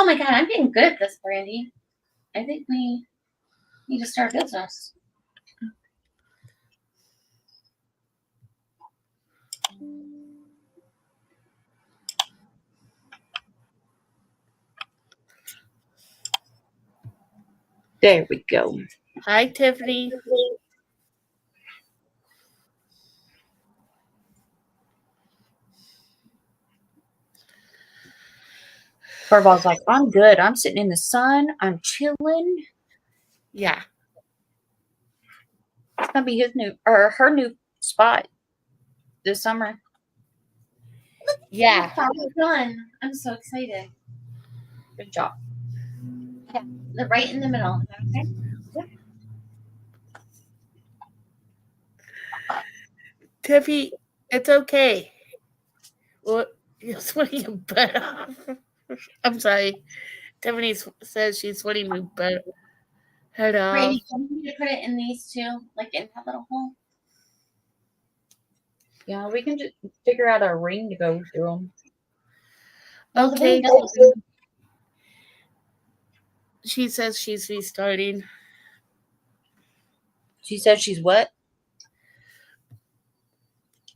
Oh my God, I'm getting good at this, Brandy. I think we need to start a business. There we go. Hi, Tiffany. Furball's like, I'm good. I'm sitting in the sun. I'm chilling. Yeah. It's gonna be his new or her new spot this summer. Yeah. Finally done. I'm so excited. Good job. Yeah, they're right in the middle. Okay. Tiffy, it's okay. What? You're sweating your butt off. I'm sorry. Tiffany says she's sweating her butt head off. Brandy, can you put it in these two, like in that little hole? Yeah, we can just figure out a ring to go through them. Well, Okay. the ring doesn't. She says she's restarting. She says she's what?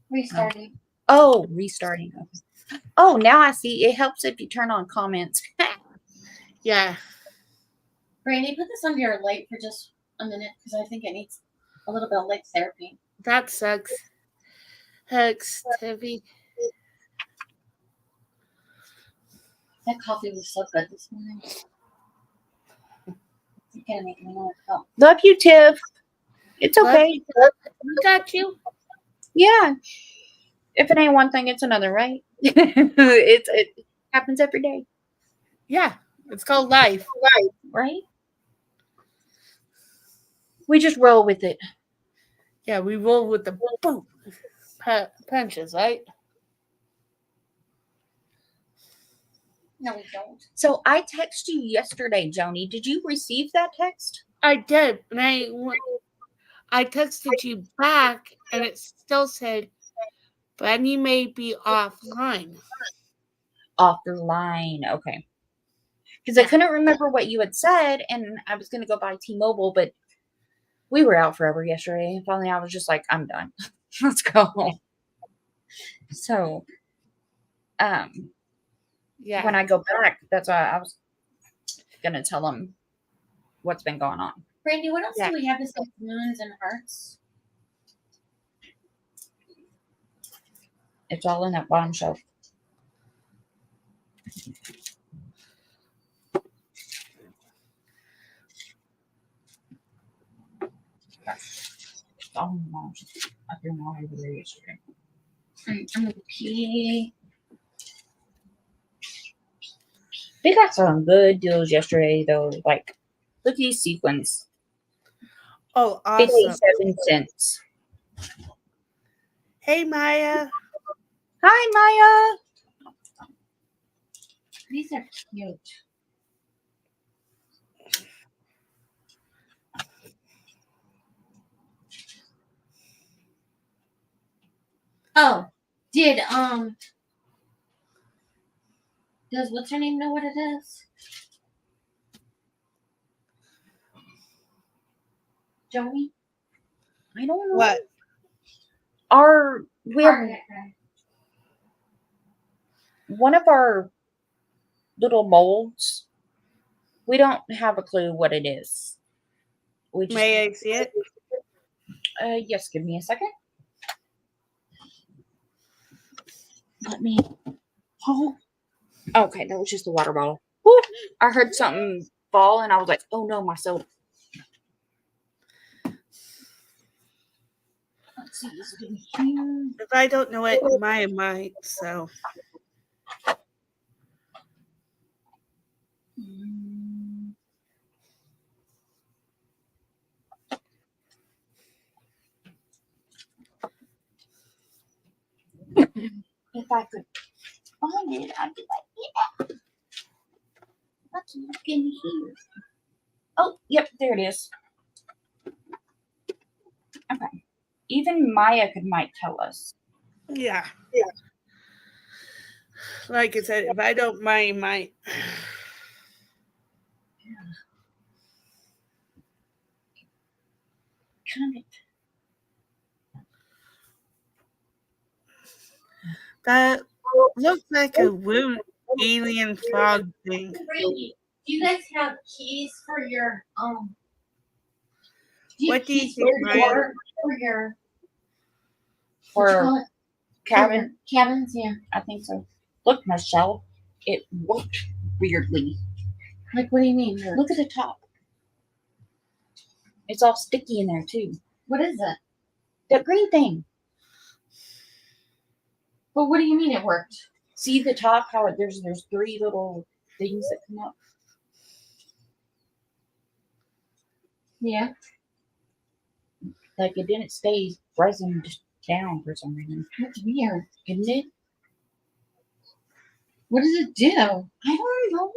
Restarting. Oh, restarting. Oh, now I see. It helps if you turn on comments. Yeah. Brandy, put this under your light for just a minute because I think it needs a little bit of light therapy. That sucks. Hex, Tiffy. That coffee was so good this morning. You're gonna make me want to go. Love you, Tiff. It's okay. We got you. Yeah. If it ain't one thing, it's another, right? It happens every day. Yeah. It's called life. Right? We just roll with it. Yeah, we roll with the boom punches, right? No, we don't. So I texted you yesterday, Joni. Did you receive that text? I did, and I texted you back, and it still said, Brandy may be offline. Off the line. Okay. Because I couldn't remember what you had said, and I was going to go buy T-Mobile, but we were out forever yesterday. And finally, I was just like, I'm done. Let's go home. So, Yeah. when I go back, that's why I was going to tell them what's been going on. Brandy, what else do we have besides moons and hearts? It's all in that bottom shelf. Oh, no. I threw them all over there yesterday. I'm gonna pee. They got some good deals yesterday, though. Like, look at these sequins. Oh, awesome. 57 cents. Hey, Maya. Hi, Maya. These are cute. Oh, does what's her name know what it is? Joey? I don't know. What? We have one of our little molds. We don't have a clue what it is. We just, May I see it? yes, give me a second. Let me. Oh, okay, that was just a water bottle. Woo, I heard something fall, and I was like, "Oh no, my soda." Let's see, is it in here? If I don't know it, Maya might, so. If I could find it, I'd be like, yeah. Let's look in here. Oh, yep, there it is. Okay. Even Maya might tell us. Yeah. Like I said, if I don't, Maya might. kind of. That looks like a weird alien frog thing. Randy, do you guys have keys for your do you have What do you keys think, for Maya? your for your what you Or call it? cabin. Cabins, yeah. I think so. Look, Michelle, it worked weirdly. Like what do you mean? Look at the top. It's all sticky in there too. What is it? That green thing. But what do you mean it worked? See the top? How there's 3 little things that come up. Yeah. Like it didn't stay resined down for some reason. That's weird. Isn't it? What does it do? I don't know.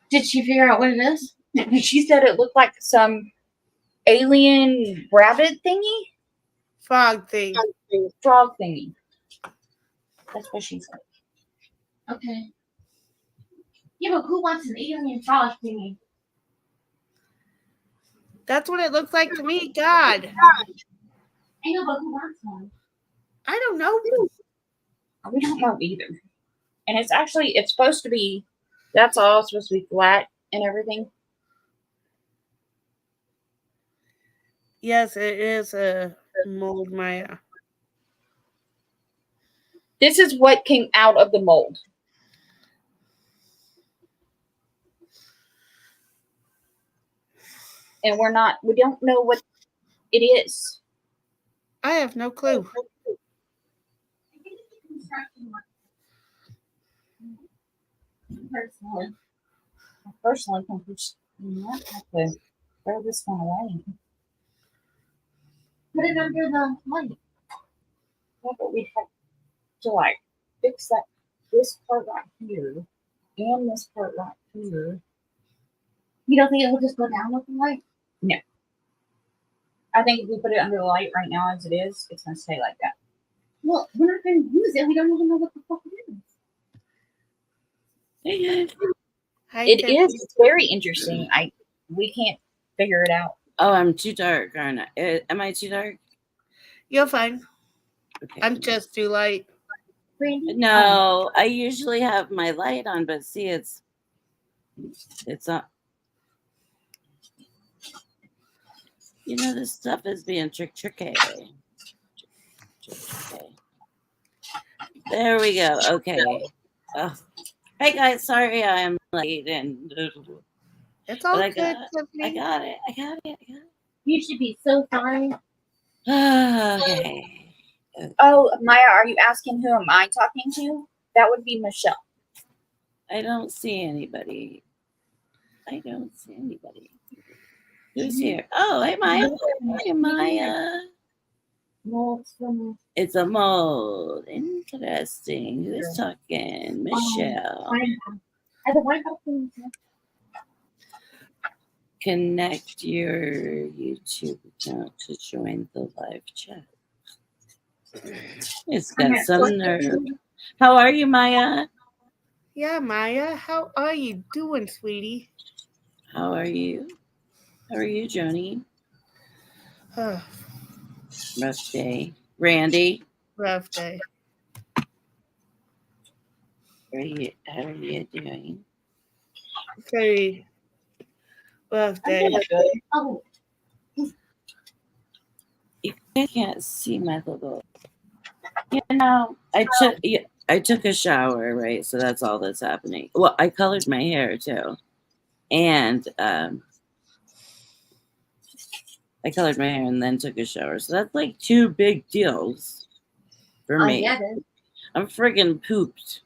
Did she figure out what it is? She said it looked like some alien rabbit thingy, Frog thing. frog thingy. That's what she said. Okay. Yeah, but who wants an alien frog thingy? That's what it looks like to me. God. I know, but who wants one? I don't know. We don't know either. And it's supposed to be, that's all supposed to be flat and everything. Yes, it is a mold, Maya. This is what came out of the mold. And we don't know what it is. I have no clue. I think it's a construction one. Personally. I personally think we should not have to throw this one away. Put it under the light. Yeah, but we have to like fix this part right here and this part right here. You don't think it will just go down with the light? I think if we put it under the light right now as it is, it's gonna stay like that. Well, we're not going to use it. We don't even know what the fuck it is. Hi, It Tiffany. is very interesting. We can't figure it out. Oh, I'm too dark, aren't I? Am I too dark? You're fine. Okay. I'm just too light. Randy? No, I usually have my light on, but see, it's not. You know, this stuff is being tricky. There we go. Okay. Oh. Hey guys, sorry I'm late and It's all But I good, got- Tiffany. I got it. You should be so sorry. Okay. Oh, Maya, are you asking who am I talking to? That would be Michelle. I don't see anybody. Who's here? Oh, hey Maya. Hey Maya. No, it's from It's a mold. Interesting. Who's talking? Michelle. I don't want to. Connect your YouTube account to join the live chat. It's got some nerve. How are you, Maya? Yeah, Maya. How are you doing, sweetie? How are you? How are you, Joni? Rough day. Randy, Rough day. how are you doing? Very rough day. Oh, You guys can't see my little. You know, I took a shower, right? So that's all that's happening. Well, I colored my hair too, and I colored my hair and then took a shower. So that's like 2 big deals for me. yeah, it is. I'm friggin' pooped.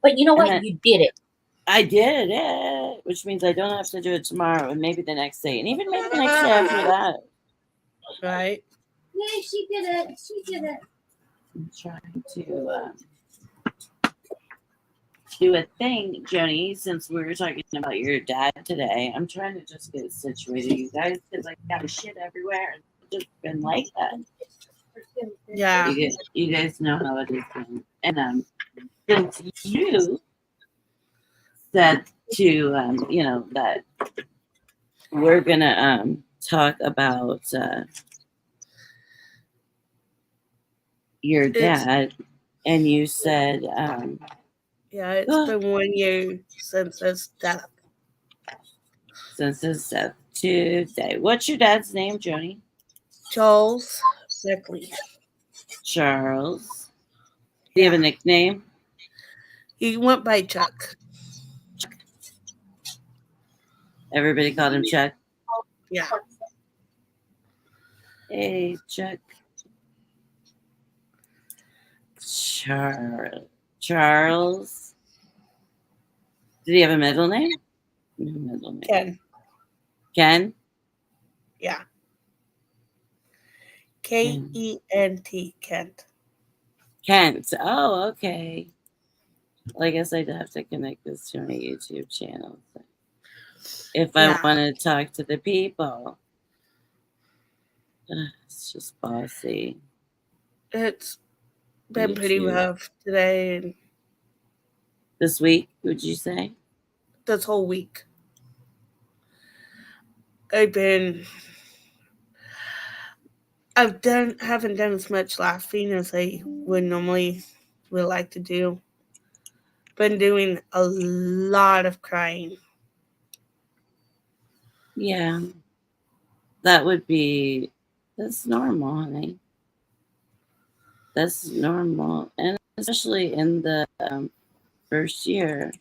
But you know what? And You did it. I did it, which means I don't have to do it tomorrow and maybe the next day, and even maybe the next day after that. Right? Yay, she did it. She did it. I'm trying to do a thing, Joni, since we were talking about your dad today. I'm trying to just get situated, you guys, because I got shit everywhere. And it's just been like that. Yeah. You guys know how it is. And since you said to, that we're going to talk about your It's dad, and you said, yeah, it's oh, been 1 year since his death. since his death Tuesday. What's your dad's name, Joni? Charles Beckley. Charles. Do you have a Yeah. nickname? He went by Chuck. Everybody called him Chuck. Yeah. Hey, Chuck. Charles. Did he have a middle name? No middle name. Ken. Ken? Yeah. Kent. Kent. Kent. Oh, okay. Well, I guess I'd have to connect this to my YouTube channel if I Yeah. want to talk to the people. It's just bossy. It's been pretty YouTube. rough today and This week, would you say? this whole week. Haven't done as much laughing as I would like to do. Been doing a lot of crying. Yeah. That's normal, honey. That's normal. And especially in the first year.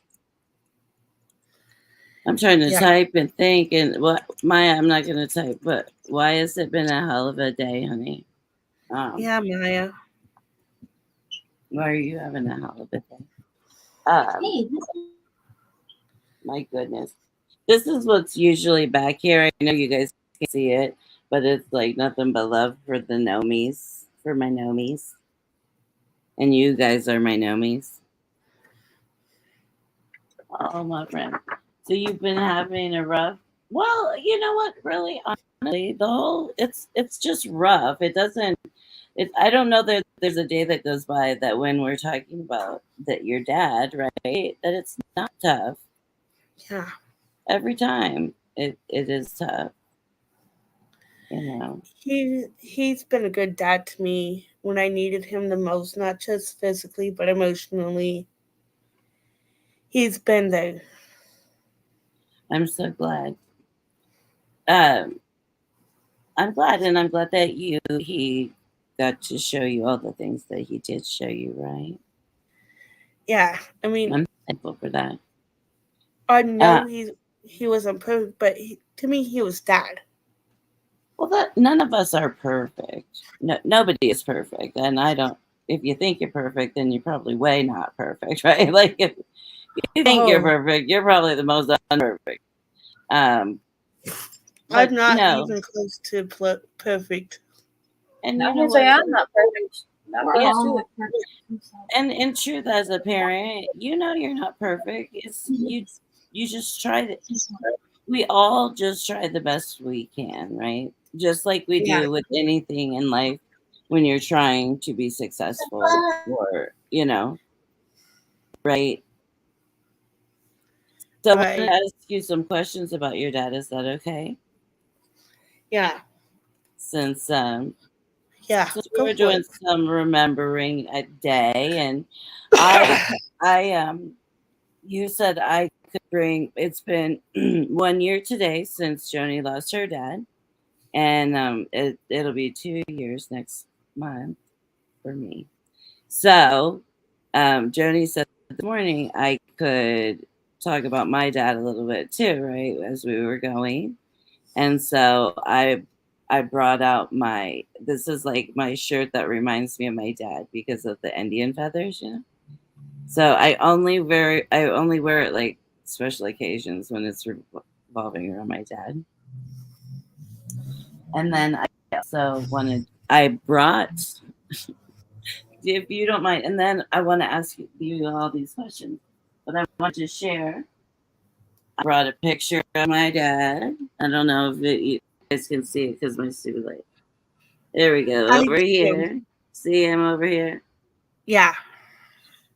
I'm trying to Yeah. type and think, and Maya, I'm not going to type, but why has it been a hell of a day, honey? Yeah, Maya. Why are you having a hell of a day? Hey, My goodness. This is what's usually back here. I know you guys can see it, but it's like nothing but love for the Nomies, for my Nomies. And you guys are my Nomies. Oh, my friend. So you've been having a rough. Well, you know what? Really, honestly, it's just rough. It doesn't. I don't know that there's a day that goes by that when we're talking about that your dad, right? That it's not tough. Yeah. Every time it is tough. You know. He's been a good dad to me when I needed him the most, not just physically but emotionally. He's been there. I'm so glad. I'm glad, and I'm glad that he got to show you all the things that he did show you, right? Yeah, I mean, I'm thankful for that. I know he wasn't perfect, but to me, he was dad. Well, that none of us are perfect. No, nobody is perfect, and I don't. If you think you're perfect, then you're probably way not perfect, right? Like if you think you're perfect, you're probably the most unperfect. I'm But not no, even close to perfect. and I you know was say what? I'm not perfect. Not we're close all to not it. perfect. And in truth, as a parent, you know you're not perfect. It's you just try to. We all just try the best we can, right? Just like we Yeah. do with anything in life when you're trying to be successful or, right? So I Right. want to ask you some questions about your dad. Is that okay? Yeah. Since Yeah. we Go were for doing it. some remembering a day, and I you said I could bring. It's been 1 year today since Joni lost her dad, and it'll be 2 years next month for me. So, Joni said this morning I could talk about my dad a little bit too, right? As we were going, and so I brought out this is like my shirt that reminds me of my dad because of the Indian feathers, you know. So I only wear it like special occasions when it's revolving around my dad. And then I also I brought, if you don't mind, and then I want to ask you all these questions, but I want to share. I brought a picture of my dad. I don't know if you guys can see it because my stupid light. There we go. I Over do. here. See him over here? Yeah.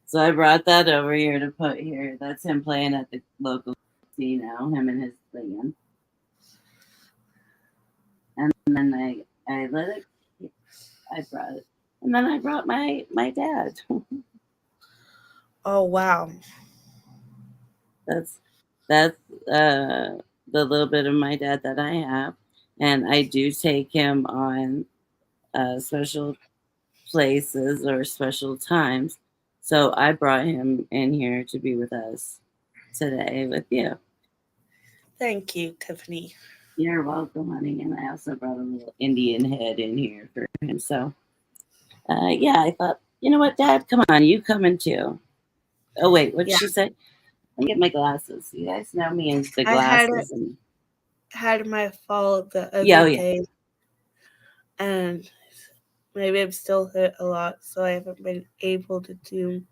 So I brought that over here to put here. That's him playing at the local casino, him and his band. then I let it. I brought it, and then I brought my dad. Oh wow. that's the little bit of my dad that I have, and I do take him on special places or special times. So I brought him in here to be with us today with you. Thank you, Tiffany. You're welcome, honey. And I also brought a little Indian head in here for him. So, yeah, I thought, you know what, Dad, come on, you coming too. Oh, wait, what did Yeah. she say? Let me get my glasses. You guys know me and the I had glasses. And had my fall the other yeah, oh, yeah. day, and my ribs still hurt a lot, so I haven't been able to do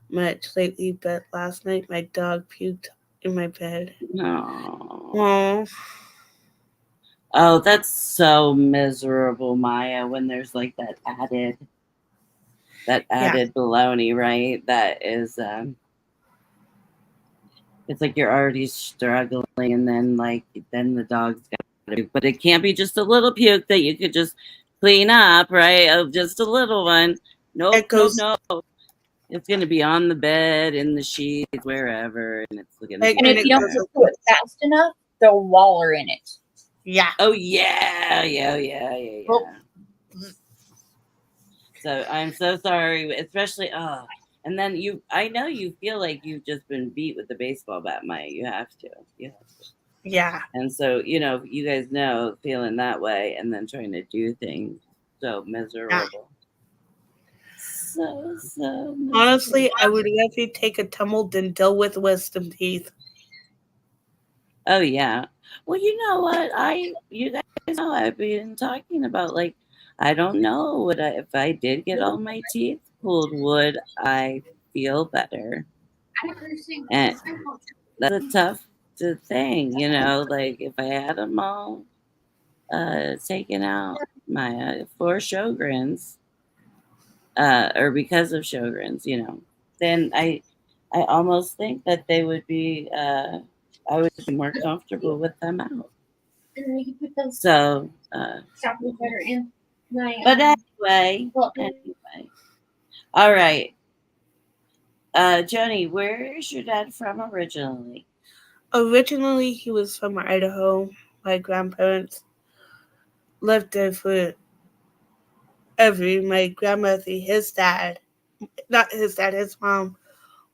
much lately. But last night, my dog puked in my bed. No. Oh, Oh, that's so miserable, Maya, when there's like that added baloney, right? That is it's like you're already struggling, and then the dog's got to, but it can't be just a little puke that you could just clean up, right? Oh, just a little one. Nope, it goes. nope. It's gonna be on the bed, in the sheets, wherever, and it's gonna Like, And be. if you don't do it fast enough, they'll waller in it. Yeah. Oh yeah. Oh. So I'm so sorry, especially and then I know you feel like you've just been beat with the baseball bat, Maya. You have to. Yeah. And so, you guys know feeling that way and then trying to do things so miserable. So miserable. Honestly, I would rather take a tumble than deal with wisdom teeth. Oh yeah. Well, you know what? You guys know I've been talking about, like, I don't know if I did get all my teeth pulled, would I feel better? And that's a tough thing, like if I had them all taken out, my for Sjogren's, or because of Sjogren's, then I almost think that they would be I would be more comfortable with them out. So, but anyway, all right. Joni, where is your dad from originally? Originally, he was from Idaho. My grandparents lived there forever. My grandmother, his mom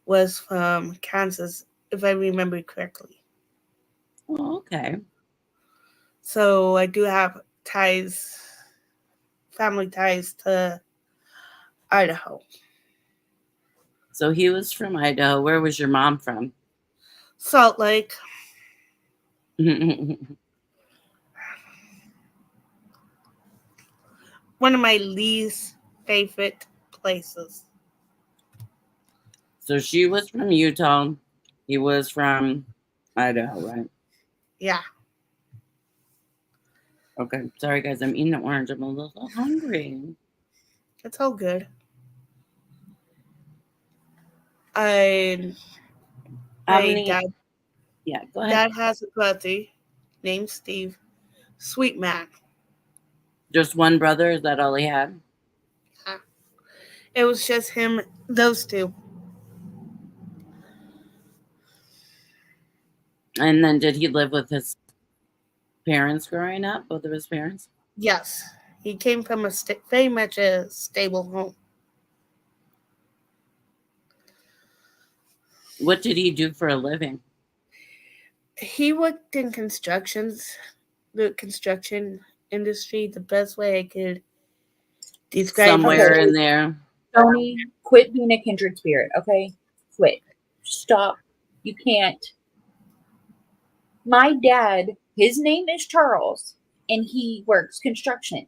was from Kansas, if I remember correctly. Oh, okay. So I do have family ties to Idaho. So he was from Idaho. Where was your mom from? Salt Lake. One of my least favorite places. So she was from Utah. He was from Idaho, right? Yeah. Okay. Sorry, guys. I'm eating an orange. I'm a little hungry. It's all good. Dad, Yeah, go ahead. Dad has a brother named Steve. Sweet man. Just one brother? Is that all he had? Yeah. It was just him, those two. And then did he live with his parents growing up? Both of his parents? Yes. He came from very much a stable home. What did he do for a living? He worked in the construction industry. The best way I could describe Somewhere Okay. in there. Tony, quit being a kindred spirit, okay? Quit. Stop. You can't. My dad, his name is Charles, and he works construction.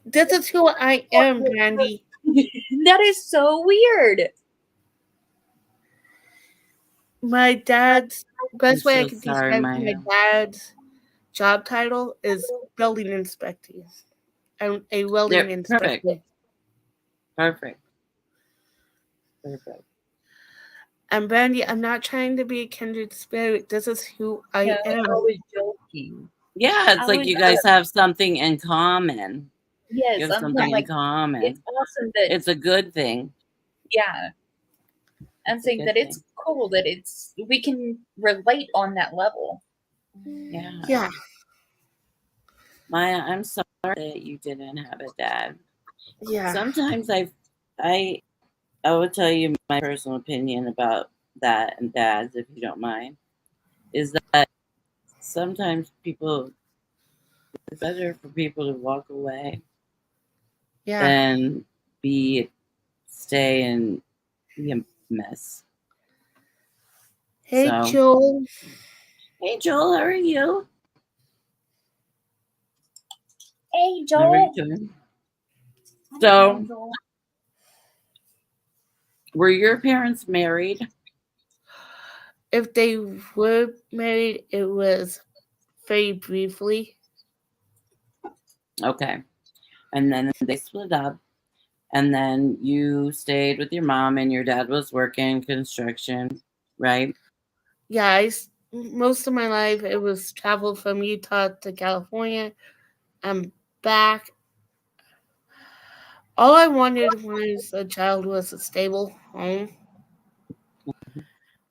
This is who I am, Brandy. That is so weird. My dad's best way I so could sorry, describe Maya. my dad's job title is building inspector. I'm a welding inspector. Perfect. And Brandy, I'm not trying to be a kindred spirit. This is who I am. I was joking. Yeah, I it's like would, you guys have something in common. yes, You have I'm something in like, it's common. awesome that, It's a good thing. yeah, I'm It's a saying good that it's thing. cool that we can relate on that level. Yeah. Yeah. Maya, I'm sorry that you didn't have a dad. Yeah. Sometimes I will tell you my personal opinion about that and dads, if you don't mind, is that sometimes it's better for people to walk away Yeah. than stay and be a mess. Hey, So, Joel. hey Joel, how are you? Hey, How are you Joel. doing? I'm So, fine, Joel. were your parents married? If they were married, it was very briefly. Okay. And then they split up. And then you stayed with your mom, and your dad was working construction, right? Yeah, most of my life it was travel from Utah to California. I'm back. All I wanted was a child was a stable home,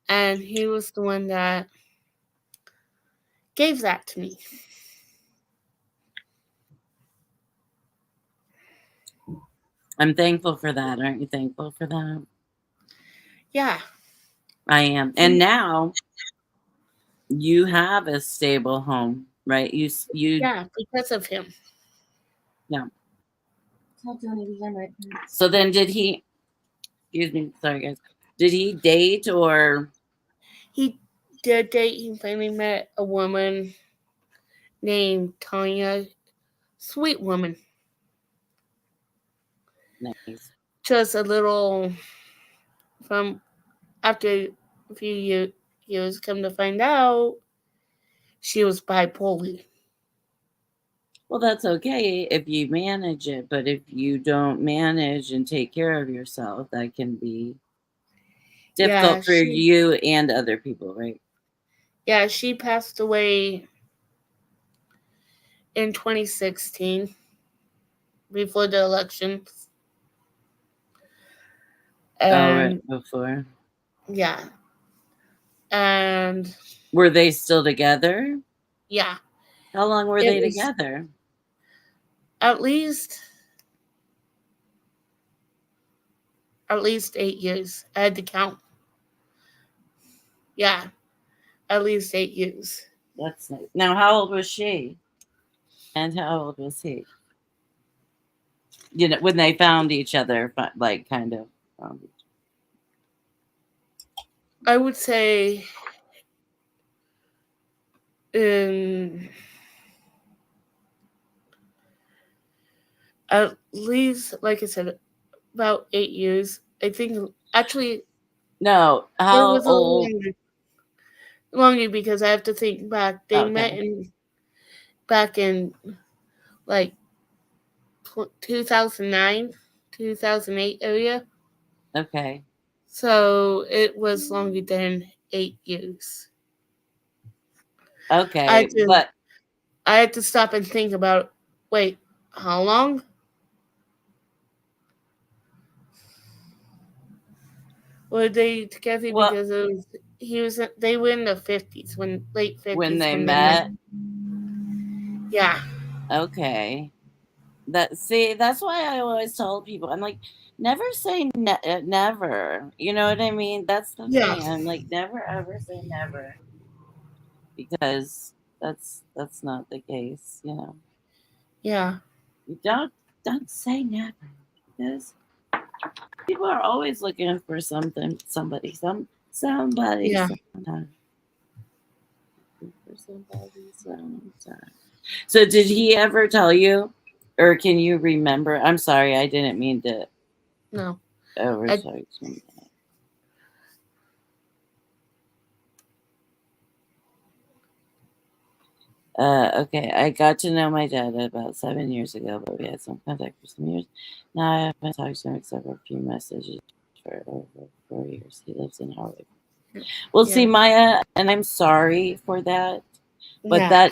and he was the one that gave that to me. I'm thankful for that. Aren't you thankful for that? Yeah, I am. And now you have a stable home, right? yeah, because of him. Yeah. Not doing it again right now. So then did he, excuse me, sorry guys. Did he date or He did date. He finally met a woman named Tanya, sweet woman. nice? Just a little from after a few years, come to find out she was bipolar. Well, that's okay if you manage it, but if you don't manage and take care of yourself, that can be Yeah, difficult for you and other people, right? she passed away in 2016 before the elections. Oh, right And before. yeah, and Were they still together? yeah, How long were it they was together? at least 8 years. I had to count. Yeah, at least 8 years. That's nice. Now, how old was she? And how old was he? You know, when they found each other, like kind of. I would say in at least, like I said, about 8 years. I think actually No, it how was a little old? longer because I have to think back. They met Okay. back in like 2009, 2008 area. Okay. So it was longer than 8 years. I Okay. had to But I had to stop and think about, wait, how long? Were they together? well, Because they were in the 50s, when late when 50s they when they met. met, Yeah. okay. That's why I always tell people, I'm like, never say never. You know what I mean? That's the Yeah. thing. I'm like, never ever say never, because that's not the case. You know, Yeah. you don't say never, because people are always looking for something, somebody, Yeah. sometime. For somebody, sometime. So, did he ever tell you, or can you remember? I'm sorry, I didn't mean to No. overtalk you. Okay, I got to know my dad about 7 years ago, but we had some contact for some years. Now I haven't talked to him except for a few messages for over 4 years. He lives in Hawaii. Well, see, Yeah. Maya, and I'm sorry for that, but Yeah.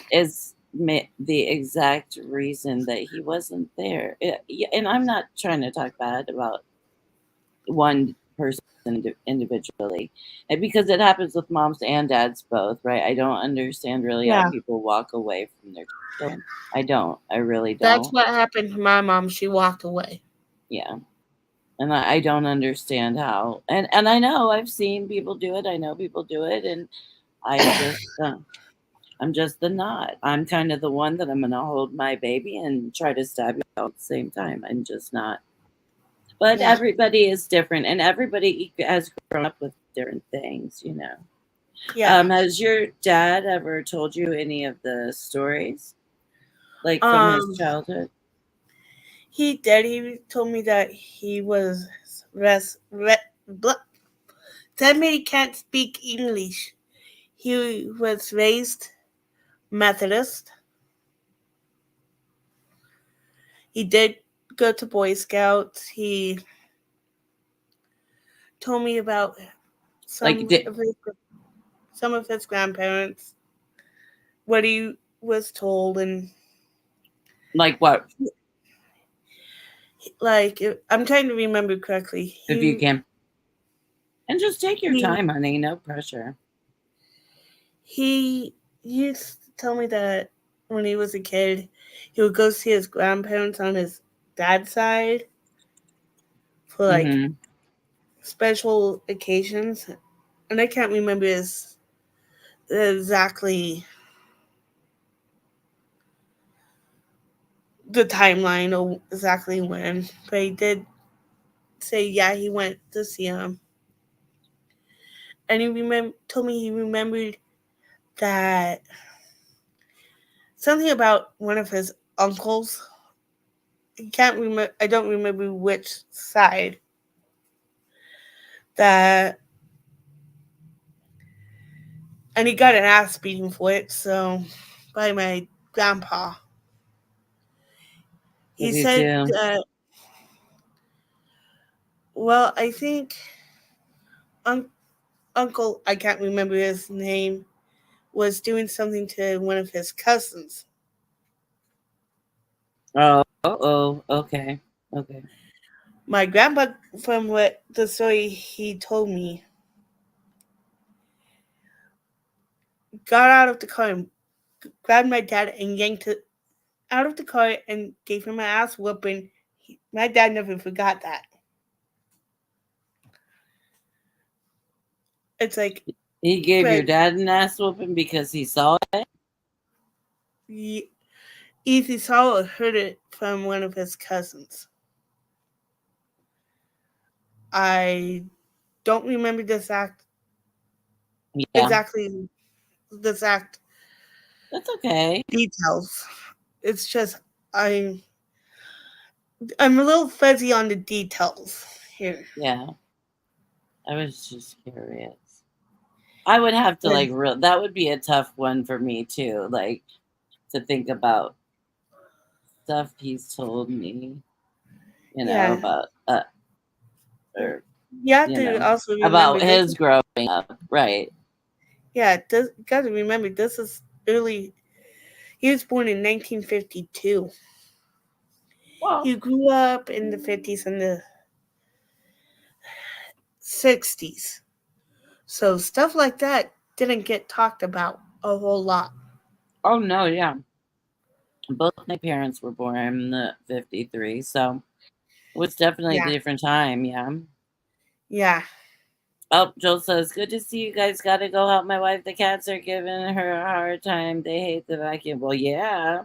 the exact reason that he wasn't there. Yeah, and I'm not trying to talk bad about one person individually, and because it happens with moms and dads both, right? I don't understand really how Yeah, people walk away from their children. I don't. I really that's don't. what happened to my mom. She walked away. Yeah. And I don't understand how. And I know I've seen people do it. I know people do it, and I just I'm just the not. I'm kind of the one that I'm gonna hold my baby and try to stab you all at the same time. I'm just not. But Yeah. everybody is different, and everybody has grown up with different things, you know. Yeah. Has your dad ever told you any of the stories, like from his Um, childhood? he did. He told me that he was blah. That made he can't speak English. He was raised Methodist. He did go to Boy Scouts. He told me about Like, some of his grandparents, what he was told, and like what? like I'm trying to remember correctly. If you can, and just take your He time, honey. No pressure. he used to tell me that when he was a kid, he would go see his grandparents on his dad's side for like Mm-hmm. special occasions, and I can't remember exactly the timeline or exactly when, but he did say yeah he went to see him, and he told me he remembered that something about one of his uncles. I can't remember. I don't remember which side that, and he got an ass beating for it. So by my grandpa, What he do you said, do? "Well, I think Uncle, I can't remember his name, was doing something to one of his cousins." Okay, okay. My grandpa, from what the story he told me, got out of the car and grabbed my dad and yanked it out of the car and gave him an ass whooping. My dad never forgot that. It's like, He gave your but dad an ass whooping because he saw it. he either saw or heard it from one of his cousins. I don't remember this act Yeah, exactly, the exact that's okay. details. It's just I'm a little fuzzy on the details here. Yeah, I was just curious. I would have to But like real. That would be a tough one for me too. Like to think about stuff he's told me. You know yeah, about or you have you to know also about remember this. his growing up. Right. Yeah, this, got to remember this is early. He was born in 1952. Well, He grew up in the 50s and the 60s. So stuff like that didn't get talked about a whole lot. oh no, yeah. Both my parents were born in the '53, so it was definitely a Yeah. different time. Yeah. Yeah. Oh, Joel says, good to see you guys. Gotta go help my wife. The cats are giving her a hard time. They hate the vacuum. Well, yeah.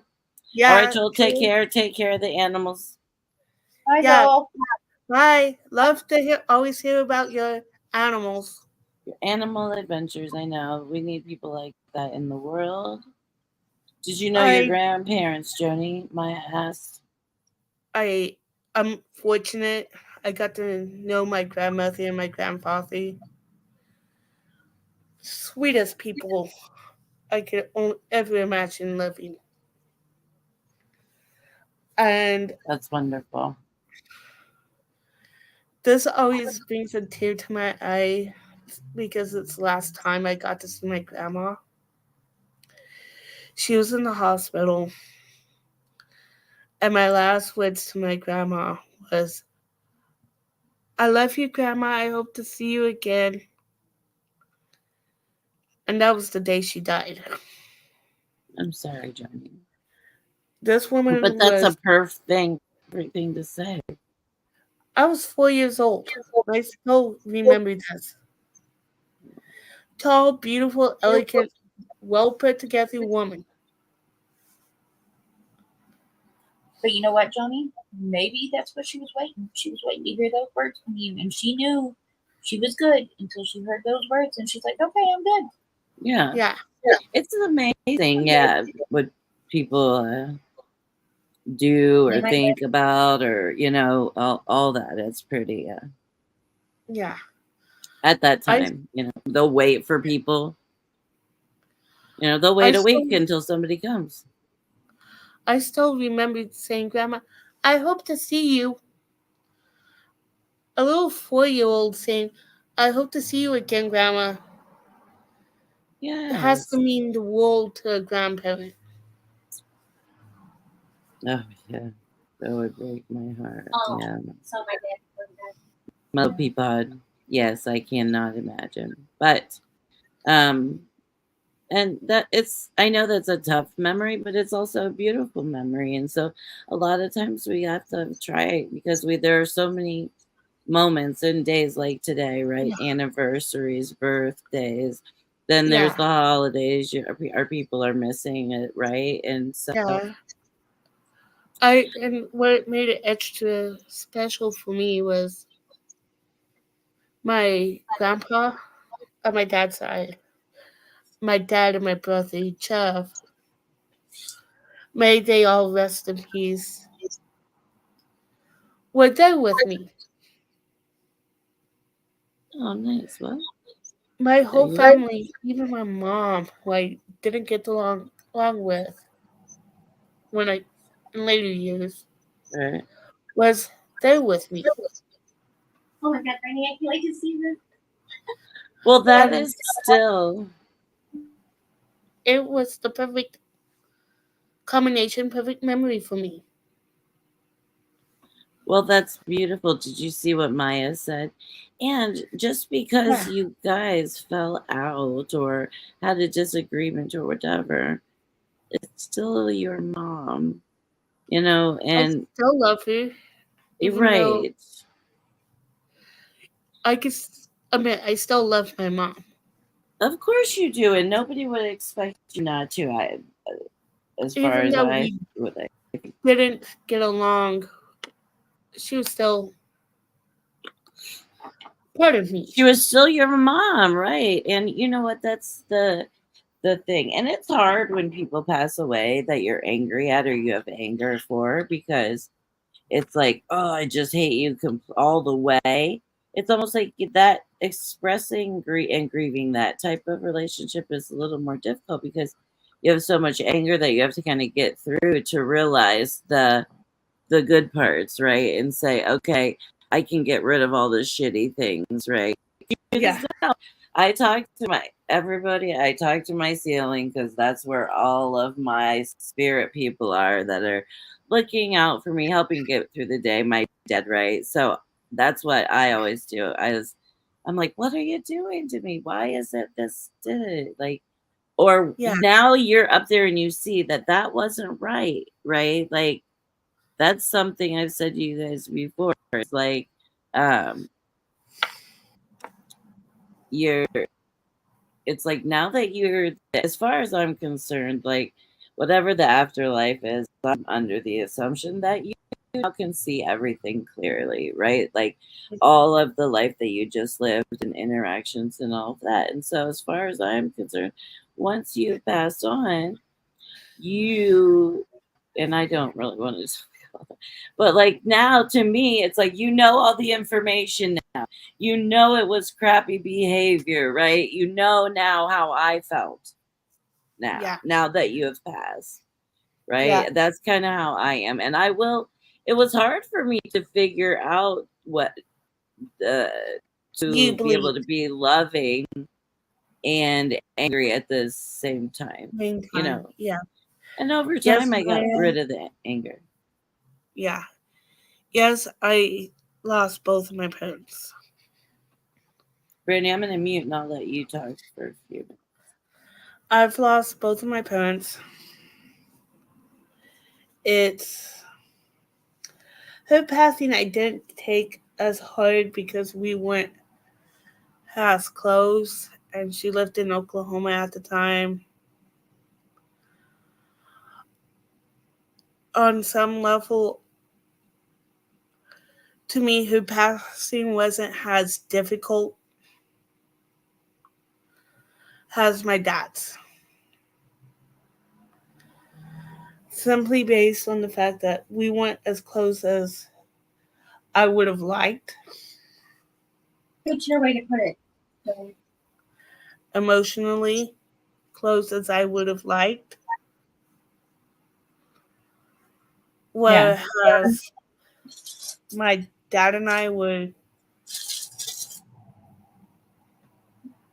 All right, Yeah. Joel, take Cool. care. Take care of the animals. Bye, Yeah. Joel. Bye. Love to always hear about your animals. Your animal adventures. I know. We need people like that in the world. Did you know your I grandparents, Joni? Maya asked. I'm fortunate. I got to know my grandmother and my grandfather. Sweetest people I could ever imagine living. And That's wonderful. this always brings a tear to my eye because it's the last time I got to see my grandma. She was in the hospital, and my last words to my grandma was, "I love you, Grandma. I hope to see you again." And that was the day she died. I'm sorry, Johnny. This woman But that's was, a perfect thing to say. I was 4 years old. I still remember this. Tall, beautiful, elegant, well put together woman. But you know what, Johnny? Maybe that's what she was waiting. She was waiting to hear those words from you, and she knew she was good until she heard those words, and she's like, "Okay, I'm good." Yeah. Yeah. It's amazing, yeah, what people do or think about, or all that. It's pretty Yeah. at that I time, they'll wait for people. They'll I wait a week still until somebody comes. I still remember saying, "Grandma, I hope to see you." A little 4-year-old saying, "I hope to see you again, Grandma." It has to Yes. mean the world to a grandparent. Oh yeah, that would break my heart. Oh, Yeah. so my dad was that. Mopey pod. Yes, I cannot imagine. But um and that it's I know that's a tough memory, but it's also a beautiful memory. And so a lot of times we have to try it because there are so many moments and days like today, right? Yeah. Anniversaries, birthdays. Then there's Yeah. the holidays. Our people are missing it, right? And so Yeah. And what made it extra special for me was my grandpa on my dad's side, my dad and my brother Jeff. May they all rest in peace. Were there with me. oh nice. Well, My there whole you go. family, even my mom, who I didn't get along with when I in later years, Right. was there with me. Oh my God, Granny, I can't wait to see this. Well, that And is still it was the perfect combination, perfect memory for me. well, that's beautiful. Did you see what Maya said? And just because Yeah. you guys fell out or had a disagreement or whatever, it's still your mom, I and still love her, you're even though right. I can admit I still love my mom. Of course you do, and nobody would expect you not to. As far Even as though I we would, didn't get along, she was still part of me. she was still your mom, right? And you know what? That's the thing, and it's hard when people pass away that you're angry at or you have anger for, because it's like, oh, I just hate you all the way. It's almost like that expressing and grieving that type of relationship is a little more difficult because you have so much anger that you have to kind of get through to realize the good parts, right? And say, okay, I can get rid of all the shitty things, right? Yeah. I talk to I talk to my ceiling because that's where all of my spirit people are that are looking out for me, helping get through the day. My dead, right? So that's what I always do. I'm like, what are you doing to me? Why is it this did it? Like, or Yeah. now you're up there and you see that wasn't right, right? Like, that's something I've said to you guys before. It's like, um, you're it's like now that you're as far as I'm concerned, like whatever the afterlife is, I'm under the assumption that you now can see everything clearly, right? Like all of the life that you just lived and interactions and all of that. And so as far as I'm concerned, once you pass on, you and I don't really want to but like now to me it's like all the information now. It was crappy behavior, right? Now how I felt Yeah. now that you have passed, Yeah. right? That's kind of how I am. And it was hard for me to figure out what uh, You to be able believe. to be loving and angry at the same time. Same You time. know, Yeah. and over Yes, time, I got I- rid of the anger. Yeah. Yes, I lost both of my parents. Brittany, I'm going to mute and I'll let you talk for a few minutes. I've lost both of my parents. It's her passing I didn't take as hard because we weren't as close, and she lived in Oklahoma at the time. On some level, to me, her passing wasn't as difficult as my dad's. Simply based on the fact that we weren't as close as I would have liked. Good your way to put it. So, Emotionally close as I would have liked. Yeah. Whereas my dad and I were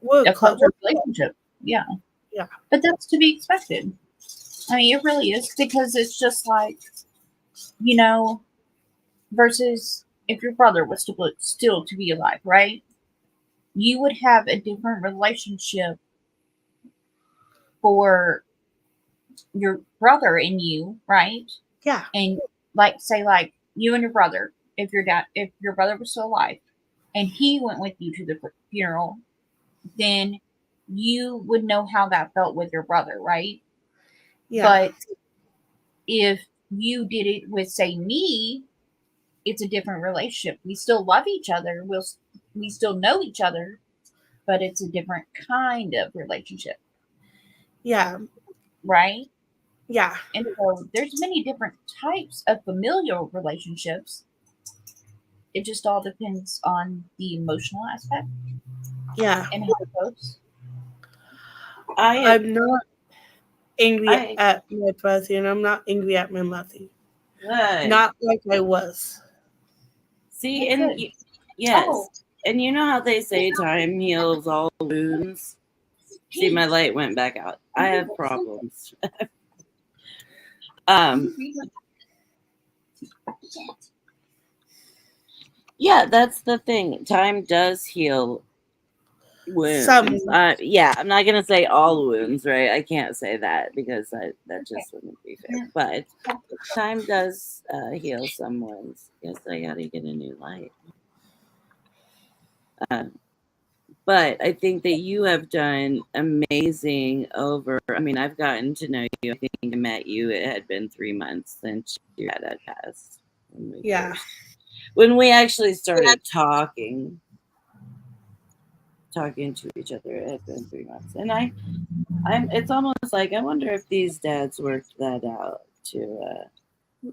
A close. closer relationship. Yeah. Yeah. But that's to be expected. I mean, it really is, because it's just like, you know, versus if your brother was still to be alive, right? You would have a different relationship for your brother and you, right? Yeah. And like, say, like you and your brother, if your brother was still alive, and he went with you to the funeral, then you would know how that felt with your brother, right? Yeah. But if you did it with, say, me, it's a different relationship. We still love each other. We still know each other, but it's a different kind of relationship, Yeah. right? Yeah. And so there's many different types of familial relationships. It just all depends on the emotional aspect Yeah. and how it goes. I'm not angry I- at my brother, and I'm not angry at my mother. Good. Not like I was. See, That's and good. yes, Oh. and you know how they say time heals all wounds. See, my light went back out. I have problems. Yeah, that's the thing. Time does heal wounds. Some. Yeah, I'm not gonna say all wounds, right? I can't say that because that just wouldn't be fair. But time does heal some wounds. Guess I gotta get a new light. But I think that you have done amazing over. I mean, I've gotten to know you. I think I met you. It had been 3 months since your dad had passed. When we actually started talking to each other, it had been 3 months, and I'm. It's almost like I wonder if these dads worked that out to.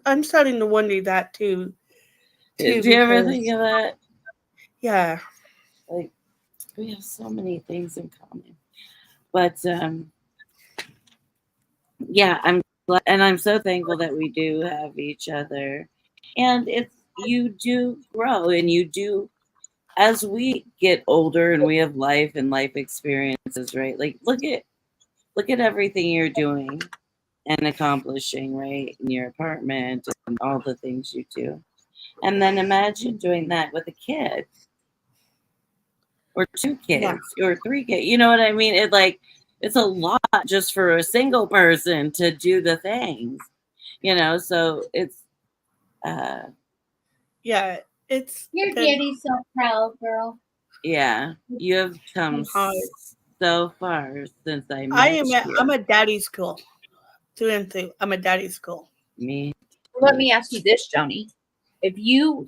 I'm starting to wonder that too. Do you ever think of that? Yeah. Like, we have so many things in common, but yeah, I'm glad, and I'm so thankful that we do have each other, and it's you do grow, and you do as we get older and we have life and life experiences, right? Like look at everything you're doing and accomplishing, right, in your apartment and all the things you do, and then imagine doing that with a kid or 2 kids or 3 kids. You know what I mean? It's a lot just for a single person to do the things, so it's yeah, it's your daddy's so proud, girl. yeah, you have come so far since I met you. I'm a daddy's girl. Through and through. I'm a daddy's girl. Me. Let me ask you this, Joni. If you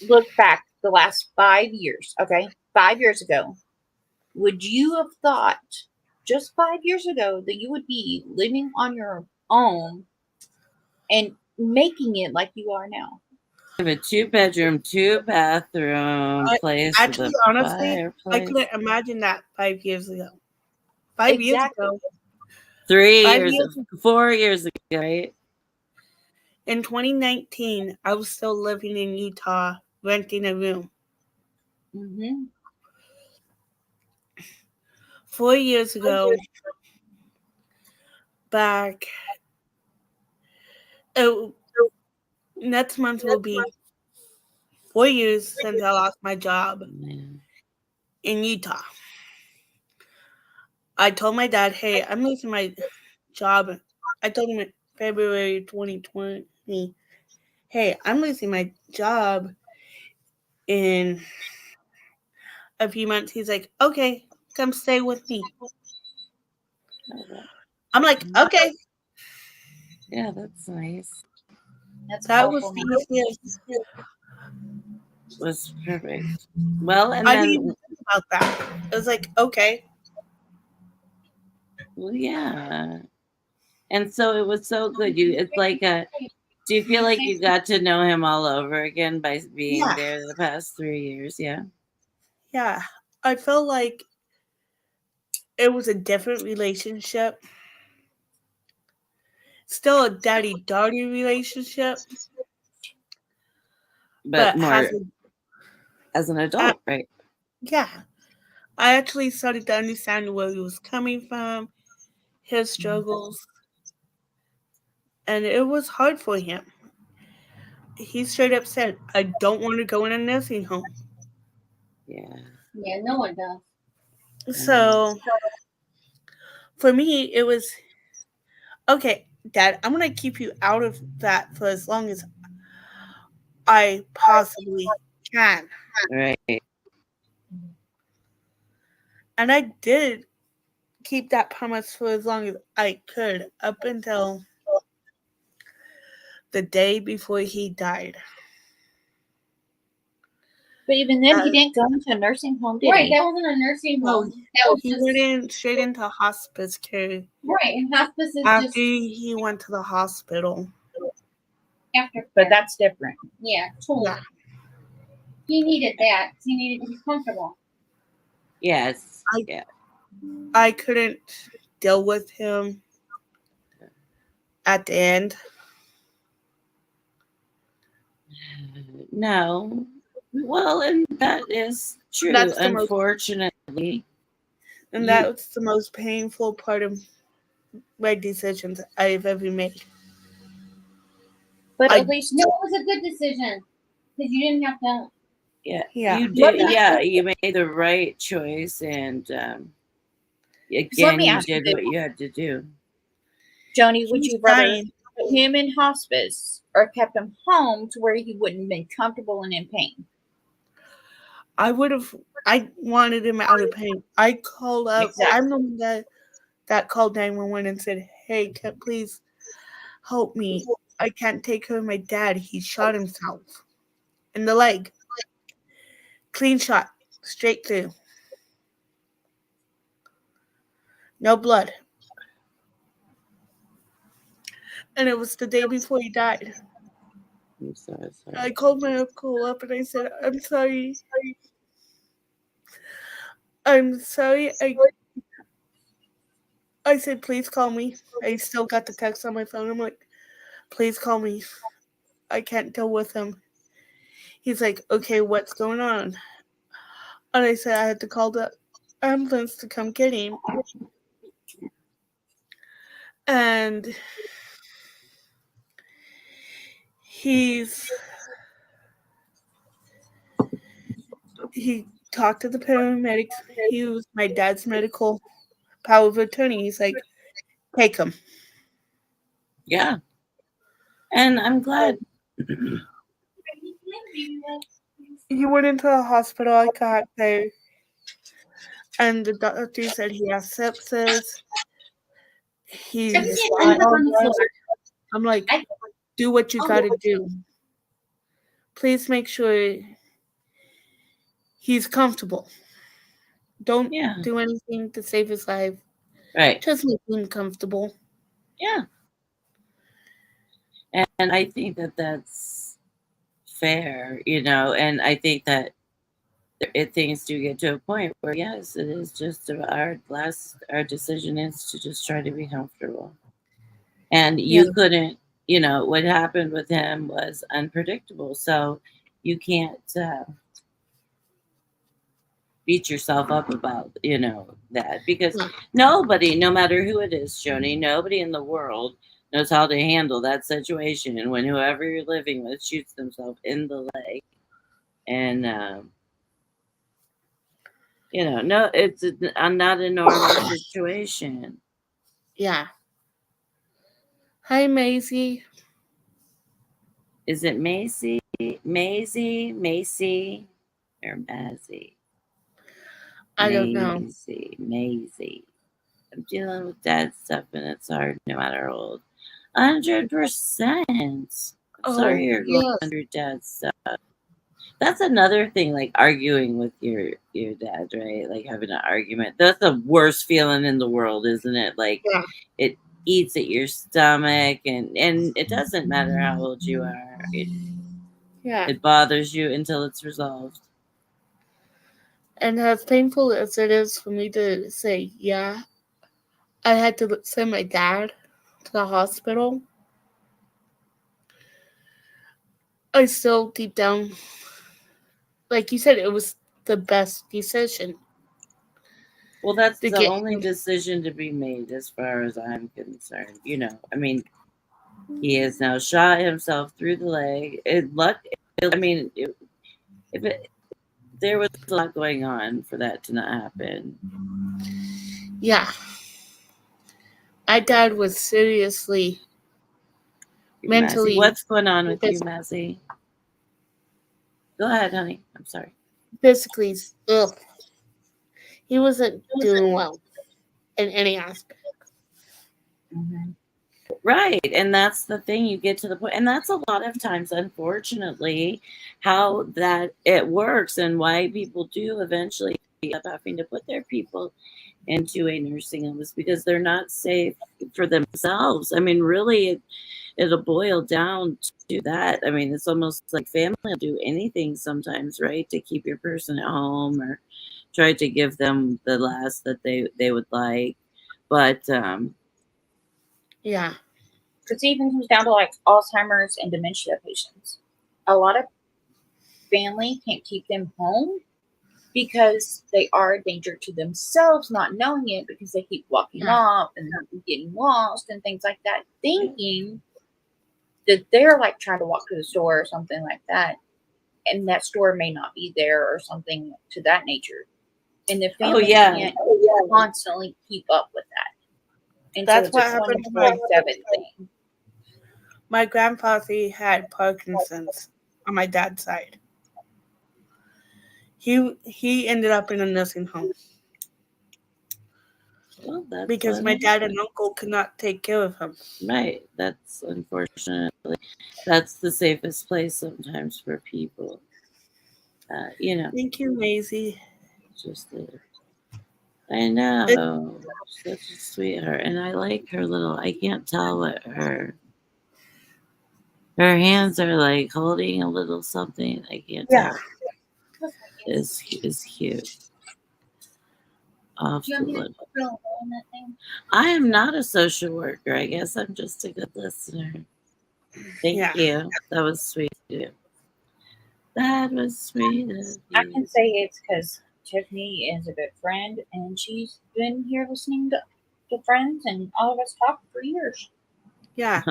look back the last 5 years, okay, 5 years ago, would you have thought just 5 years ago that you would be living on your own and making it like you are now? I have a 2-bedroom, 2-bathroom place. Actually, honestly, fireplace. I couldn't imagine that 5 years ago. 5 years ago. 4 years ago, right? In 2019, I was still living in Utah, renting a room. Mm-hmm. 4 years ago, back, oh, next month will be 4 years since I lost my job Yeah. in Utah. I told my dad, hey, I'm losing my job. I told him in February 2020, hey, I'm losing my job in a few months. He's like, okay, come stay with me. I'm like, okay. Yeah, that's nice. That's That was powerful. the easiest. Was perfect. Well, and I then didn't even think about that. I was like, okay. well, yeah. And so it was so good. It's like a. Do you feel like you got to know him all over again by being Yeah. there the past 3 years? Yeah. Yeah. I felt like it was a different relationship. Still a daddy-daughter relationship, But but has more as an adult, right? yeah. I actually started to understand where he was coming from, his struggles, and it was hard for him. He straight up said, I don't want to go in a nursing home. Yeah. Yeah, no one does. So for me, it was okay, Dad, I'm going to keep you out of that for as long as I possibly can. Right. And I did keep that promise for as long as I could up until the day before he died. But even then, he didn't go into a nursing home, did Right, he? that wasn't a nursing No, home. That was he just went in straight into hospice care right. And hospice is after just he went to the hospital. after. But that's different. Yeah, totally. Yeah. He needed that. He needed to be comfortable. Yes. I couldn't deal with him at the end. No. Well, and that is true. That's the most, Unfortunately, and that was the most painful part of my decisions I've ever made. But I- at least No, it was a good decision because you didn't have to. yeah, Yeah. you Let did. me- Yeah, you made the right choice, and again, me you ask you did this. what you had to do. Joni, would He's you rather dying. put him in hospice or kept him home to where he wouldn't be comfortable and in pain? I wanted him out of pain. I called up. Exactly. I'm the one that called 911 and said, hey, please help me. I can't take care of my dad. He shot himself in the leg. Clean shot. Straight through. No blood. And it was the day before he died. I'm so sorry. I called my uncle up and I said, I'm sorry. I'm sorry. I said, please call me. I still got the text on my phone. I'm like, please call me. I can't deal with him. He's like, okay, what's going on? And I said I had to call the ambulance to come get him. And he talked to the paramedics. He was my dad's medical power of attorney. He's like, take him. Yeah, and I'm glad. He went into the hospital. I got there. And the doctor said he has sepsis. He's I'm like, do what you gotta do. Please make sure he's comfortable. Don't do anything to save his life. Right. Just make him comfortable. Yeah. And I think that that's fair, and I think that things do get to a point where, yes, it is just our decision is to just try to be comfortable. And you couldn't, what happened with him was unpredictable. So you can't, beat yourself up about, that, because Yeah. nobody, no matter who it is, Joni, nobody in the world knows how to handle that situation when whoever you're living with shoots themselves in the leg. And no, it's not a normal situation. Yeah. Hi, Maisie. Is it Macy, Macy, or Mazzy? I don't know. Maisie. I'm dealing with dad stuff and it's hard no matter how old. 100%. I'm sorry you're going yes. through dad stuff. That's another thing, like arguing with your dad, right? Like having an argument. That's the worst feeling in the world, isn't it? Like Yeah. it eats at your stomach, and it doesn't matter how old you are. Yeah. It bothers you until it's resolved. And as painful as it is for me to say, yeah, I had to send my dad to the hospital, I still deep down, like you said, it was the best decision. Well, that's To the get only him. decision to be made as far as I'm concerned. I mean, he has now shot himself through the leg. There was a lot going on for that to not happen. Yeah. My dad was seriously mentally. Massey, what's going on with you, Massey? Go ahead, honey. I'm sorry. Physically, he wasn't doing well in any aspect. Mm-hmm. Right. And that's the thing. You get to the point, and that's a lot of times, unfortunately, how that it works and why people do eventually end up having to put their people into a nursing home is because they're not safe for themselves. I mean, really, it'll boil down to that. I mean, it's almost like family will do anything sometimes, right, to keep your person at home or try to give them the last that they would like. But Yeah. Because it even comes down to like Alzheimer's and dementia patients. A lot of family can't keep them home because they are a danger to themselves, not knowing it, because they keep walking off and getting lost and things like that, thinking that they're like trying to walk to the store or something like that, and that store may not be there or something to that nature. And the family can't constantly keep up with that. And That's so what it's a happened to 24/7 thing. my grandfather had Parkinson's on my dad's side. He ended up in a nursing home because my dad and uncle could not take care of him. Right. That's unfortunately that's the safest place sometimes for people. Thank you, Maisie. Just I know. Such a sweetheart. And I like her little, I can't tell what her hands are like holding a little something. I can't tell. Is cute. Off the lip. I am not a social worker. I guess I'm just a good listener. Thank you. That was sweet. That was sweet. I can say it's because Tiffany is a good friend and she's been here listening to friends and all of us talk for years. Yeah.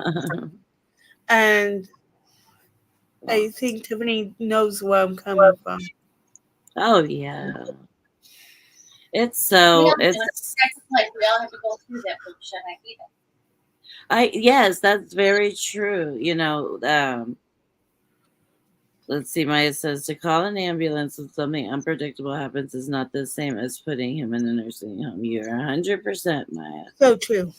And I think Tiffany knows where I'm coming from. Oh yeah. It's so it's like we all have to go through that, but should I be there? yes, that's very true. Let's see, Maya says to call an ambulance when something unpredictable happens is not the same as putting him in a nursing home. You're 100%, Maya. So true.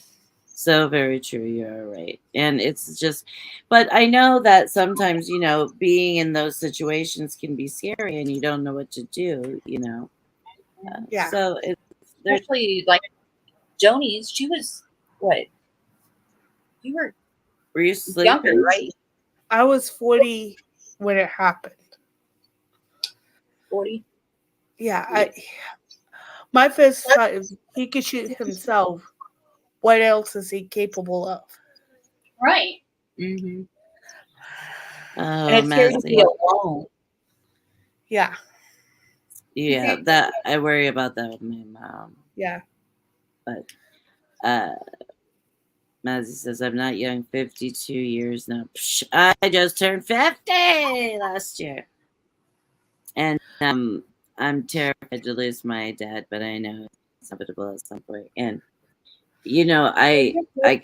So very true. You're right. And it's just, but I know that sometimes, being in those situations can be scary and you don't know what to do, Yeah. So it's especially like Joni's, she was what? You were you sleeping? younger, right? I was 40 when it happened. 40? Yeah. My first thought is he could shoot himself. What else is he capable of? Right. Mm-hmm. Oh, And it's scary to be alone. Yeah. Yeah, Okay. that I worry about that with my mom. Yeah. But Mazzy says I'm not young, 52 years now. Psh, I just turned 50 last year. And I'm terrified to lose my dad, but I know it's inevitable at some point. And you know, I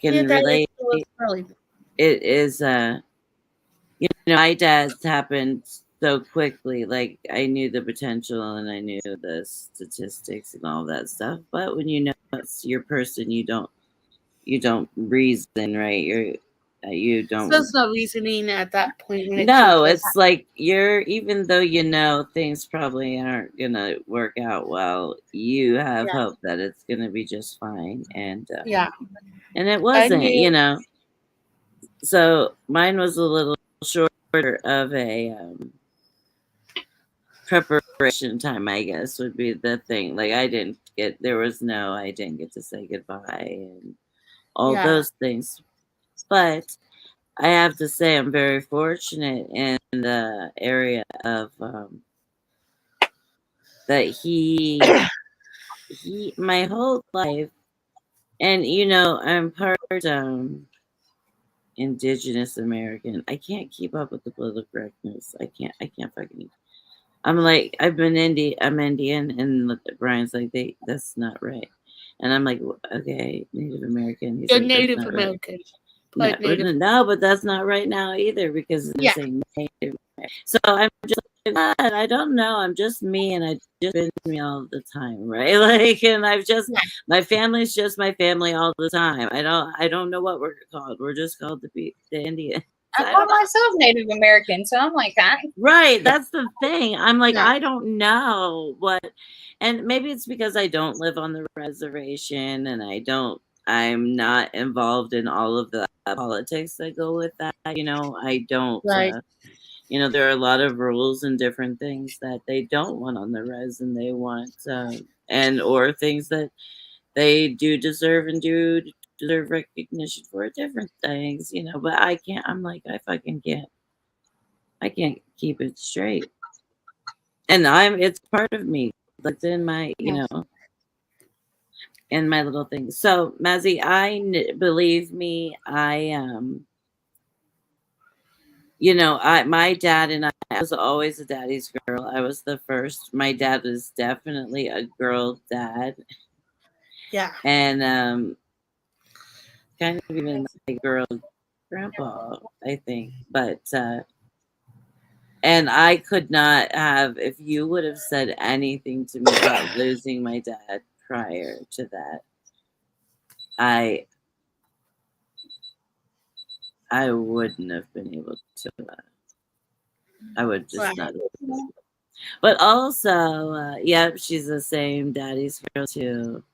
can Your dad relate. was early. It is you know, my dad's happened so quickly. Like I knew the potential and I knew the statistics and all that stuff. But when you know it's your person, you don't reason, right? You So don't. there's no reasoning at that point when it No, just it's like even though you know things probably aren't gonna work out well, you have yeah. hope that it's gonna be just fine, and Yeah. it I wasn't, knew. you know. So mine was a little shorter of a preparation time, I guess, would be the thing. Like I didn't get to say goodbye and all Yeah. those things, but I have to say I'm very fortunate in the area of that he my whole life, and you know I'm part indigenous American. I can't keep up with the political correctness. I can't fucking. I'm like I'm Indian, and Brian's like that's not right, and I'm like okay, Native American. He's You're like that's Native not right. American. No, Like Native. no, but that's not right now either because they're Yeah. saying Native. So I'm just like, "God, I don't know. I'm just me, and I just been me all the time, right? Like, and Yeah. my family's just my family all the time. I don't know what we're called. We're just called the Indians. I I call don't myself Native American, so I'm like, Right, that's the thing. I'm like, Yeah. I don't know what, and maybe it's because I don't live on the reservation and I'm not involved in all of the politics that go with that. You know, I don't, Right. you know, there are a lot of rules and different things that they don't want on the res and they want, or things that they do deserve and do deserve recognition for different things, you know, but I'm like, I can't keep it straight. And it's part of me. That's in my, you Yeah. know, in my little thing. So, Mazzy, believe me, you know, my dad and I was always a daddy's girl. I was the first. My dad was definitely a girl dad, Yeah. and kind of even like a girl grandpa, I think. But and I could not have, if you would have said anything to me about losing my dad prior to that, I wouldn't have been able to. I would just Right. not. But also, yep, she's the same daddy's girl too.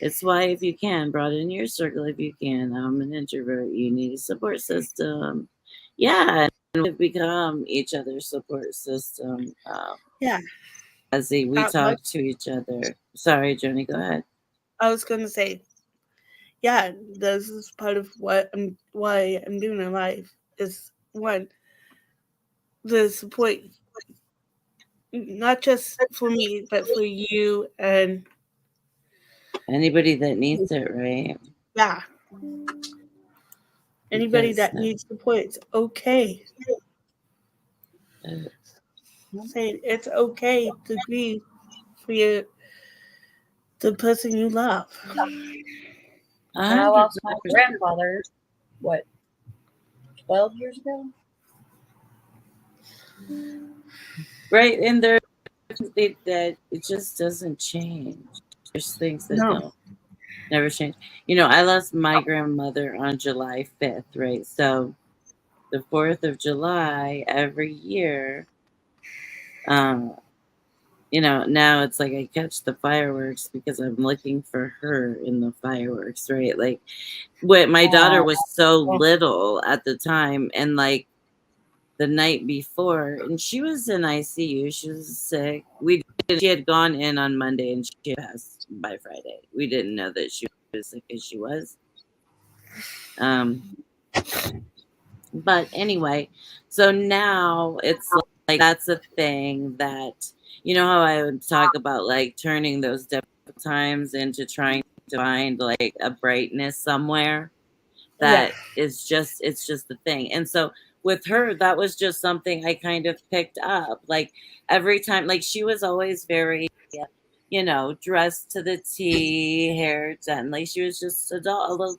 It's why if you can, broaden your circle if you can. I'm an introvert. You need a support system. Yeah, and we've become each other's support system. Yeah. As we Like talk to each other. Sorry, Joni, go ahead. I was gonna say, yeah, this is part of why I'm doing in life is one, the support, not just for me but for you and Anybody that needs it, right? yeah, anybody Because that needs support. It's okay. Saying it's okay to grieve for the person you love. I lost my 100%. grandfather, what, 12 years ago? Right, and there that it just doesn't change. There's things that No. don't never change. You know, I lost my grandmother on July 5th, right? So the 4th of July every year, um, you know, now it's like I catch the fireworks because I'm looking for her in the fireworks, right? Like when my daughter was so little at the time, and like the night before, and she was in ICU. She was sick. She had gone in on Monday and she passed by Friday. We didn't know that she was sick as she was. But anyway, so now it's like that's a thing that You know how I would talk about like turning those difficult times into trying to find like a brightness somewhere Yeah. that is just it's just the thing. And so with her, that was just something I kind of picked up. Like every time, like she was always very, dressed to the T, hair done. Like she was just a doll.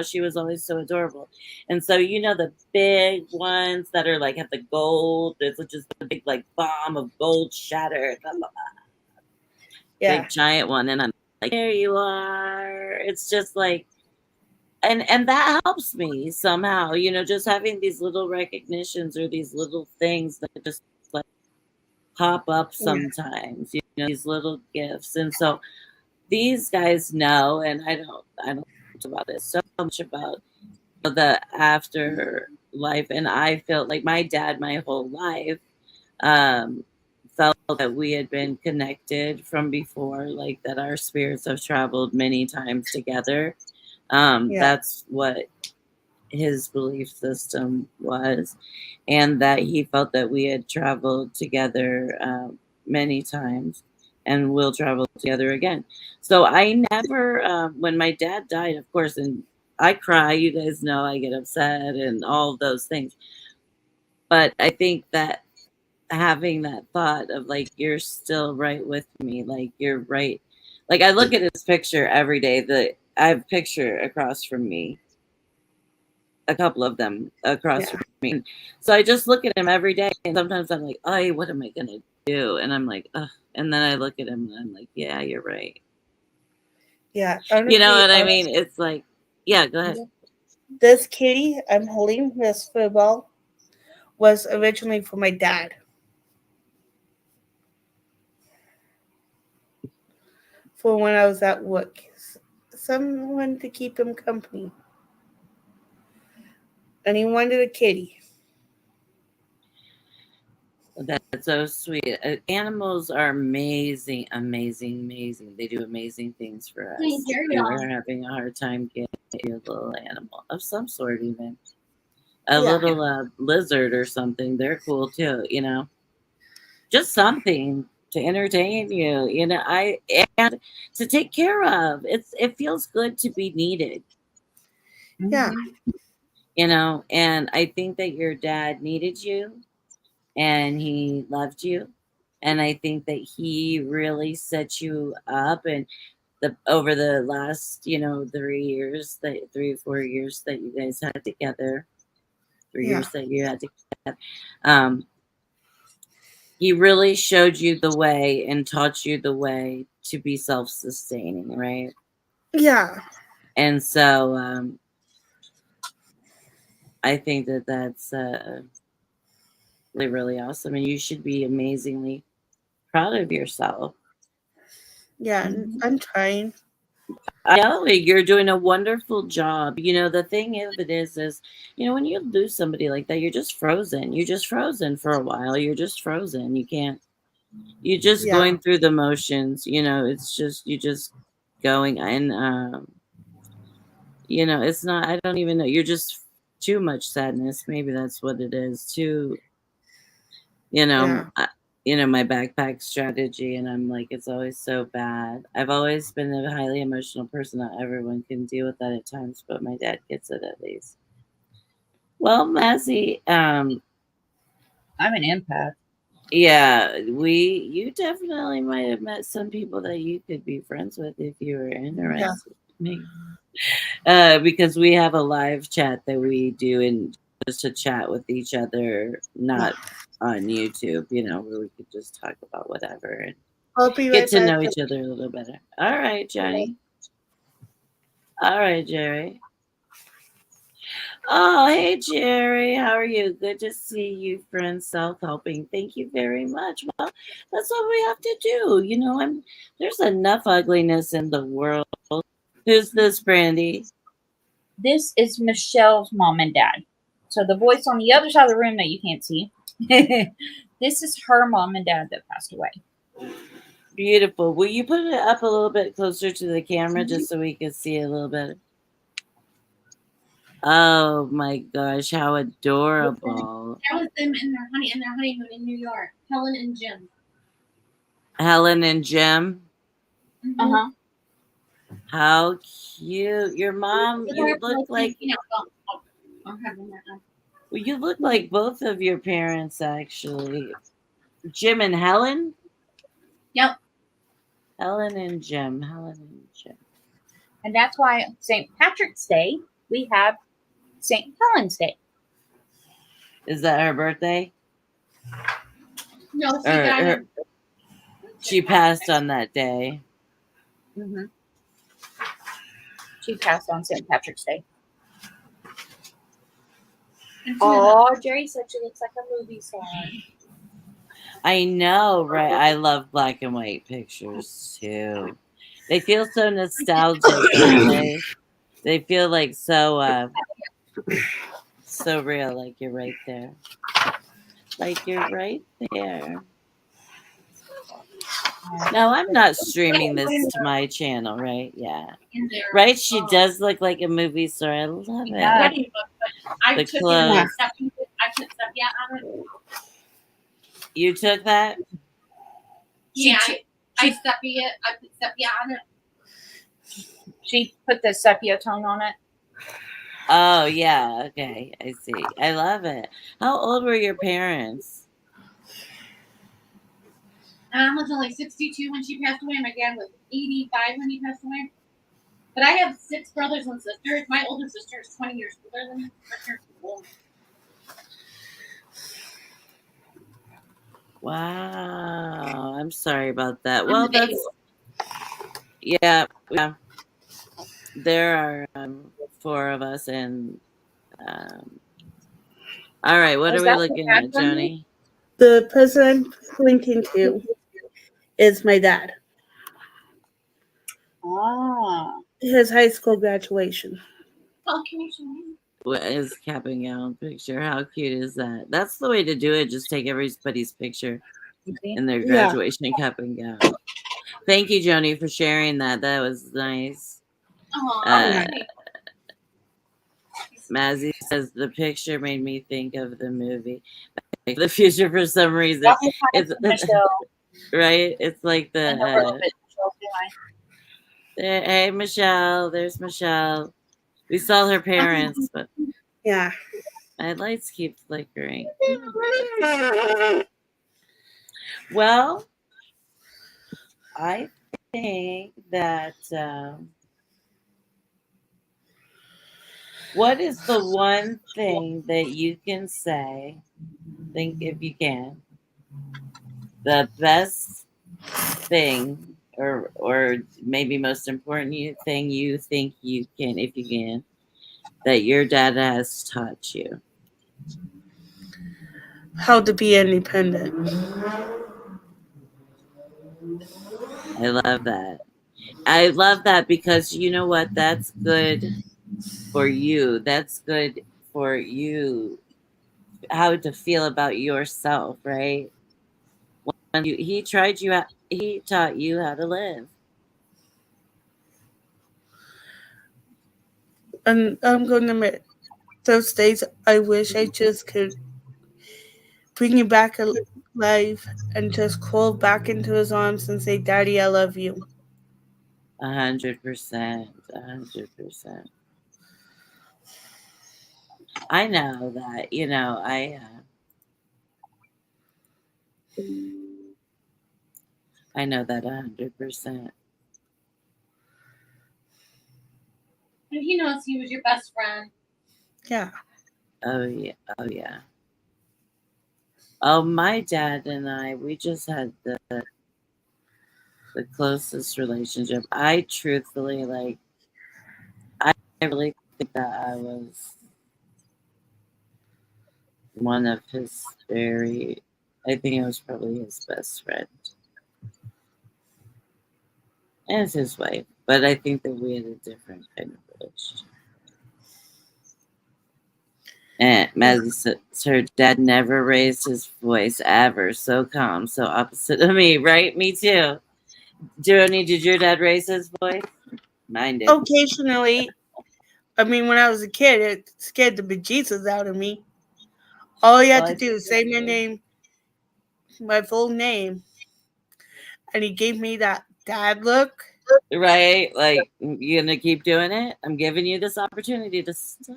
She was always so adorable. And so the big ones that are like have the gold. It's just a big like bomb of gold shattered, Yeah. big giant one, and I'm like, there you are. It's just like and that helps me somehow, just having these little recognitions or these little things that just like pop up Yeah. sometimes, these little gifts. And so these guys know, and I don't talk about it so much about the afterlife. And I felt like my dad my whole life um felt that we had been connected from before, like that our spirits have traveled many times together. Yeah. That's what his belief system was, and that he felt that we had traveled together many times and will travel together again. So I never, when my dad died, of course, and I cry, you guys know I get upset and all of those things. But I think that having that thought of like, you're still right with me, like, you're right. Like, I look at his picture every day, I have a picture across from me, a couple of them across Yeah. from me. So I just look at him every day, and sometimes I'm like, "Oh, what am I gonna do?" And I'm like, "Ugh." And then I look at him, and I'm like, "Yeah, you're right." Yeah. You know Honestly, what I mean? It's like, yeah, go ahead. this kitty I'm holding, this football, was originally for my dad. For when I was at work. Someone to keep him company. And he wanted a kitty. That's so sweet. Animals are amazing, amazing, amazing. They do amazing things for Hey, us. Jerry, You are having a hard time getting you a little animal of some sort, even a Yeah. little lizard or something. They're cool too. Just something to entertain you, I and to take care of. It feels good to be needed, Yeah. and I think that your dad needed you and he loved you. And I think that he really set you up, and the over the last, 3 or 4 years that you guys had together, three Yeah. years that you had together, um, he really showed you the way and taught you the way to be self-sustaining, right? Yeah. And so I think that that's really, really awesome, and you should be amazingly proud of yourself. Yeah. I'm trying. I know you're doing a wonderful job. The thing of it is, when you lose somebody like that, you're just frozen. You're just frozen for a while. You're just frozen. You can't. You're just Yeah. going through the motions. It's just you just going, and it's not. I don't even know. You're just too much sadness. Maybe that's what it is. Too. You know. Yeah. My backpack strategy, and I'm like, it's always so bad. I've always been a highly emotional person. Not everyone can deal with that at times, but my dad gets it at least. Well, Massey, I'm an empath. yeah, you definitely might have met some people that you could be friends with if you were Yeah. interested. Me, because we have a live chat that we do, and just to chat with each other, not on YouTube, where we could just talk about whatever and I'll be get right to back. know each other a little better. All right, Johnny. All right, Jerry. Oh, hey, Jerry. How are you? Good to see you, friend. Self helping. Thank you very much. Well, that's what we have to do. There's enough ugliness in the world. Who's this, Brandy? This is Michelle's mom and dad. So the voice on the other side of the room that you can't see. This is her mom and dad that passed away. Beautiful. Will you put it up a little bit closer to the camera just so we can see it a little better? Oh my gosh, how adorable. That was them and their honeymoon in New York. Helen and Jim. Helen and Jim. Mhm. Uh-huh. How cute. Your mom, So you they're look both, like I'm having that one. well, you look like both of your parents actually. Jim and Helen? Yep. Helen and Jim. Helen and Jim. And that's why St. Patrick's Day, we have St. Helen's Day. Is that her birthday? No, she Or died. her, she passed on that day. Mm-hmm. She passed on St. Patrick's Day. Oh, Jerry said she looks like a movie star. I know, right? I love black and white pictures too. They feel so nostalgic, don't they? They feel like so real, like you're right there. Like you're right there. No, I'm not streaming this to my channel, right? Yeah. in there. Right? She does look like a movie star. I love it. Yeah. I The took it clothes. and I put sepia on it. You took that? Yeah, I sepia. I put sepia on it. She put the sepia tone on it. Oh, yeah. Okay. I see. I love it. How old were your parents? Mom was only 62 when she passed away. My dad was 85 when he passed away. But I have 6 brothers and sisters. My older sister is 20 years older than me. My parents were old. Wow. I'm sorry about that. I'm Well, the baby. that's yeah. There are 4 of us, and all right. What Was are we that looking the at, bad one? Joni? The person I'm linking to is my dad. Ah. His high school graduation. Oh, can you show me? What is cap and gown picture? How cute is that? That's the way to do it. Just take everybody's picture in their Yeah. graduation cap and gown. Thank you, Joni, for sharing that. That was nice. Oh, Mazzy says the picture made me think of the movie Back to the Future for some reason. That was kind It's of Michelle. right. It's like And a little the bit Michelle behind. hey Michelle, there's Michelle. We saw her parents, but Yeah. my lights keep flickering. Well, I think that what is the one thing that you can say? Think if you can. The best thing, or maybe most important thing you think you can, if you can, that your dad has taught you. How to be independent. I love that. I love that because you know what? That's good for you. That's good for you. How to feel about yourself, right? When he tried you out, he taught you how to live. And I'm going to admit, those days I wish I just could bring you back alive and just crawl back into his arms and say, Daddy, I love you. 100%. 100%. I know that, I know that 100%. And he knows he was your best friend. Yeah. Oh yeah. Oh yeah. Oh, my dad and I, we just had the closest relationship. I truthfully I really think that I was one of his I think I was probably his best friend. As his wife. But I think that we had a different kind of relationship. And Mazzy says her dad never raised his voice ever. So calm, so opposite of me, right? Me too. Joni, did your dad raise his voice? Mine did. Occasionally, I mean, when I was a kid, it scared the bejesus out of me. All you had to do is say my name, my full name, and he gave me that dad look. Right? Like, you gonna keep doing it? I'm giving you this opportunity to stop.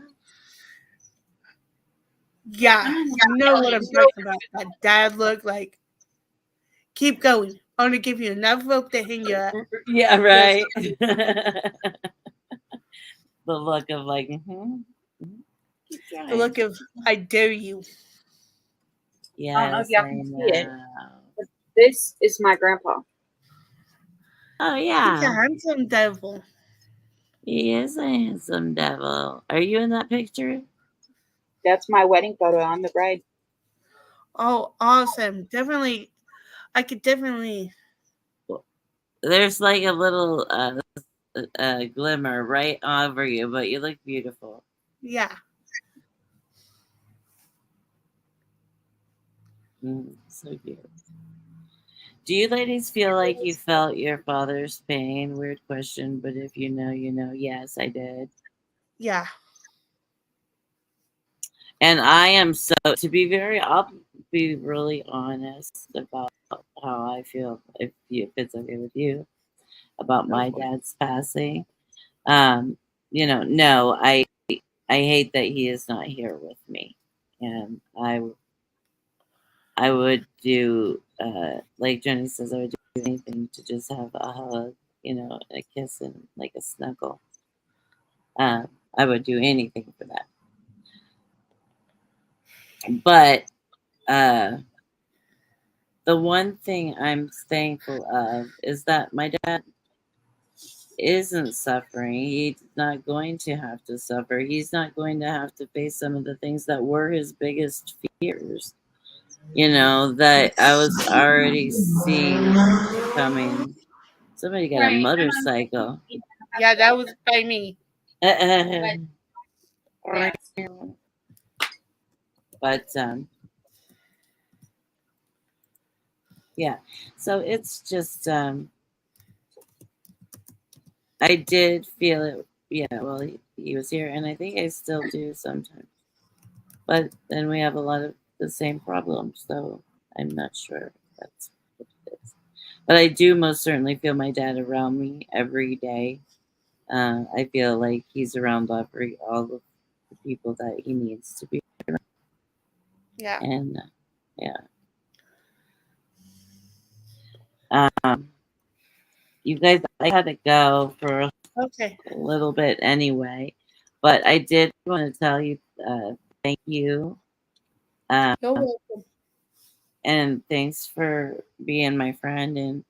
Yeah, you know what I'm talking about. That dad look, like, keep going. I'm gonna give you enough rope to hang you at. Yeah, right. The look of like, keep The trying. look of I dare you. Yes, I don't know if y'all I can see it. know. This is my grandpa. Oh He's a yeah, handsome devil. he is a handsome devil. Are you in that picture? That's my wedding photo. I'm the bride. Oh, awesome. Definitely, I could definitely. There's like a little glimmer right over you, but you look beautiful. Yeah. So cute. Do you ladies feel like you felt your father's pain? Weird question, but if you know, you know. Yes, I did. Yeah. And I am so, to be I'll be really honest about how I feel, if it's okay with you, about my dad's passing. No, I hate that he is not here with me, and I would do, like Jenny says, I would do anything to just have a hug, a kiss and like a snuggle. I would do anything for that. But the one thing I'm thankful of is that my dad isn't suffering. He's not going to have to suffer. He's not going to have to face some of the things that were his biggest fears. That I was already seeing coming. Somebody got a Right. motorcycle. Yeah, that was by me. But yeah, so it's just I did feel it. Yeah, well, he was here, and I think I still do sometimes. But then we have a lot of the same problems, so I'm not sure that's what it is. But I do most certainly feel my dad around me every day. I feel like he's around all of the people that he needs to be around. Yeah. And yeah. You guys, I had to go for Okay. a little bit anyway, but I did want to tell you thank you. You're welcome. And thanks for being my friend and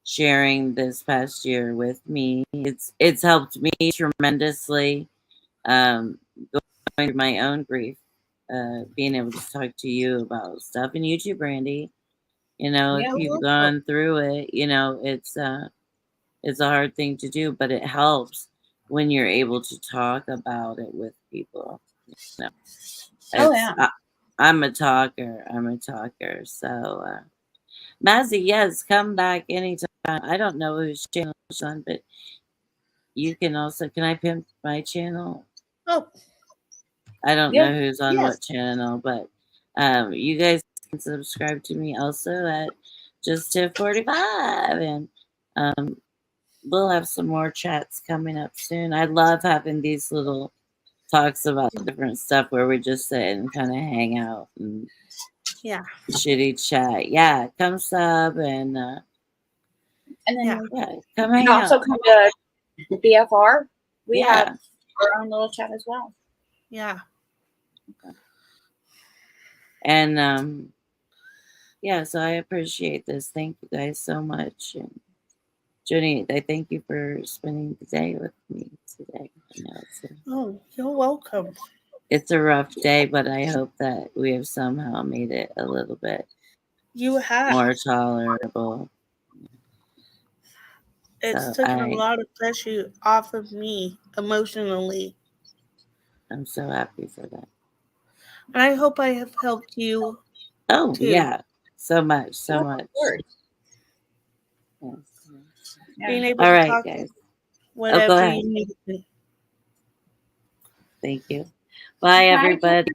sharing this past year with me. It's helped me tremendously, going through my own grief, being able to talk to you about stuff. And you too, Brandy. Yeah, if you've gone through it, it's a hard thing to do, but it helps when you're able to talk about it with people. Oh, yeah. I'm a talker. So, Mazzy, yes, come back anytime. I don't know whose channel it's on, but you can also. Can I pimp my channel? Oh, I don't Yeah. know who's on Yes. what channel, but you guys can subscribe to me also at just to 45, and we'll have some more chats coming up soon. I love having these little talks about different stuff where we just sit and kind of hang out and yeah. shitty chat. Yeah, come sub and And then Yeah. come you hang can also out. come to BFR. We Yeah. have our own little chat as well. Yeah. And so I appreciate this. Thank you guys so much. And Jenny, I thank you for spending the day with me today. Oh, you're welcome. It's a rough day, but I hope that we have somehow made it a little bit You have. more tolerable. It's So taken a lot of pressure off of me emotionally. I'm so happy for that. And I hope I have helped you. Oh, too. yeah. So much. Of course. Yes. Being able All to right, talk guys. whatever ahead. you need to. Thank you. Bye, everybody.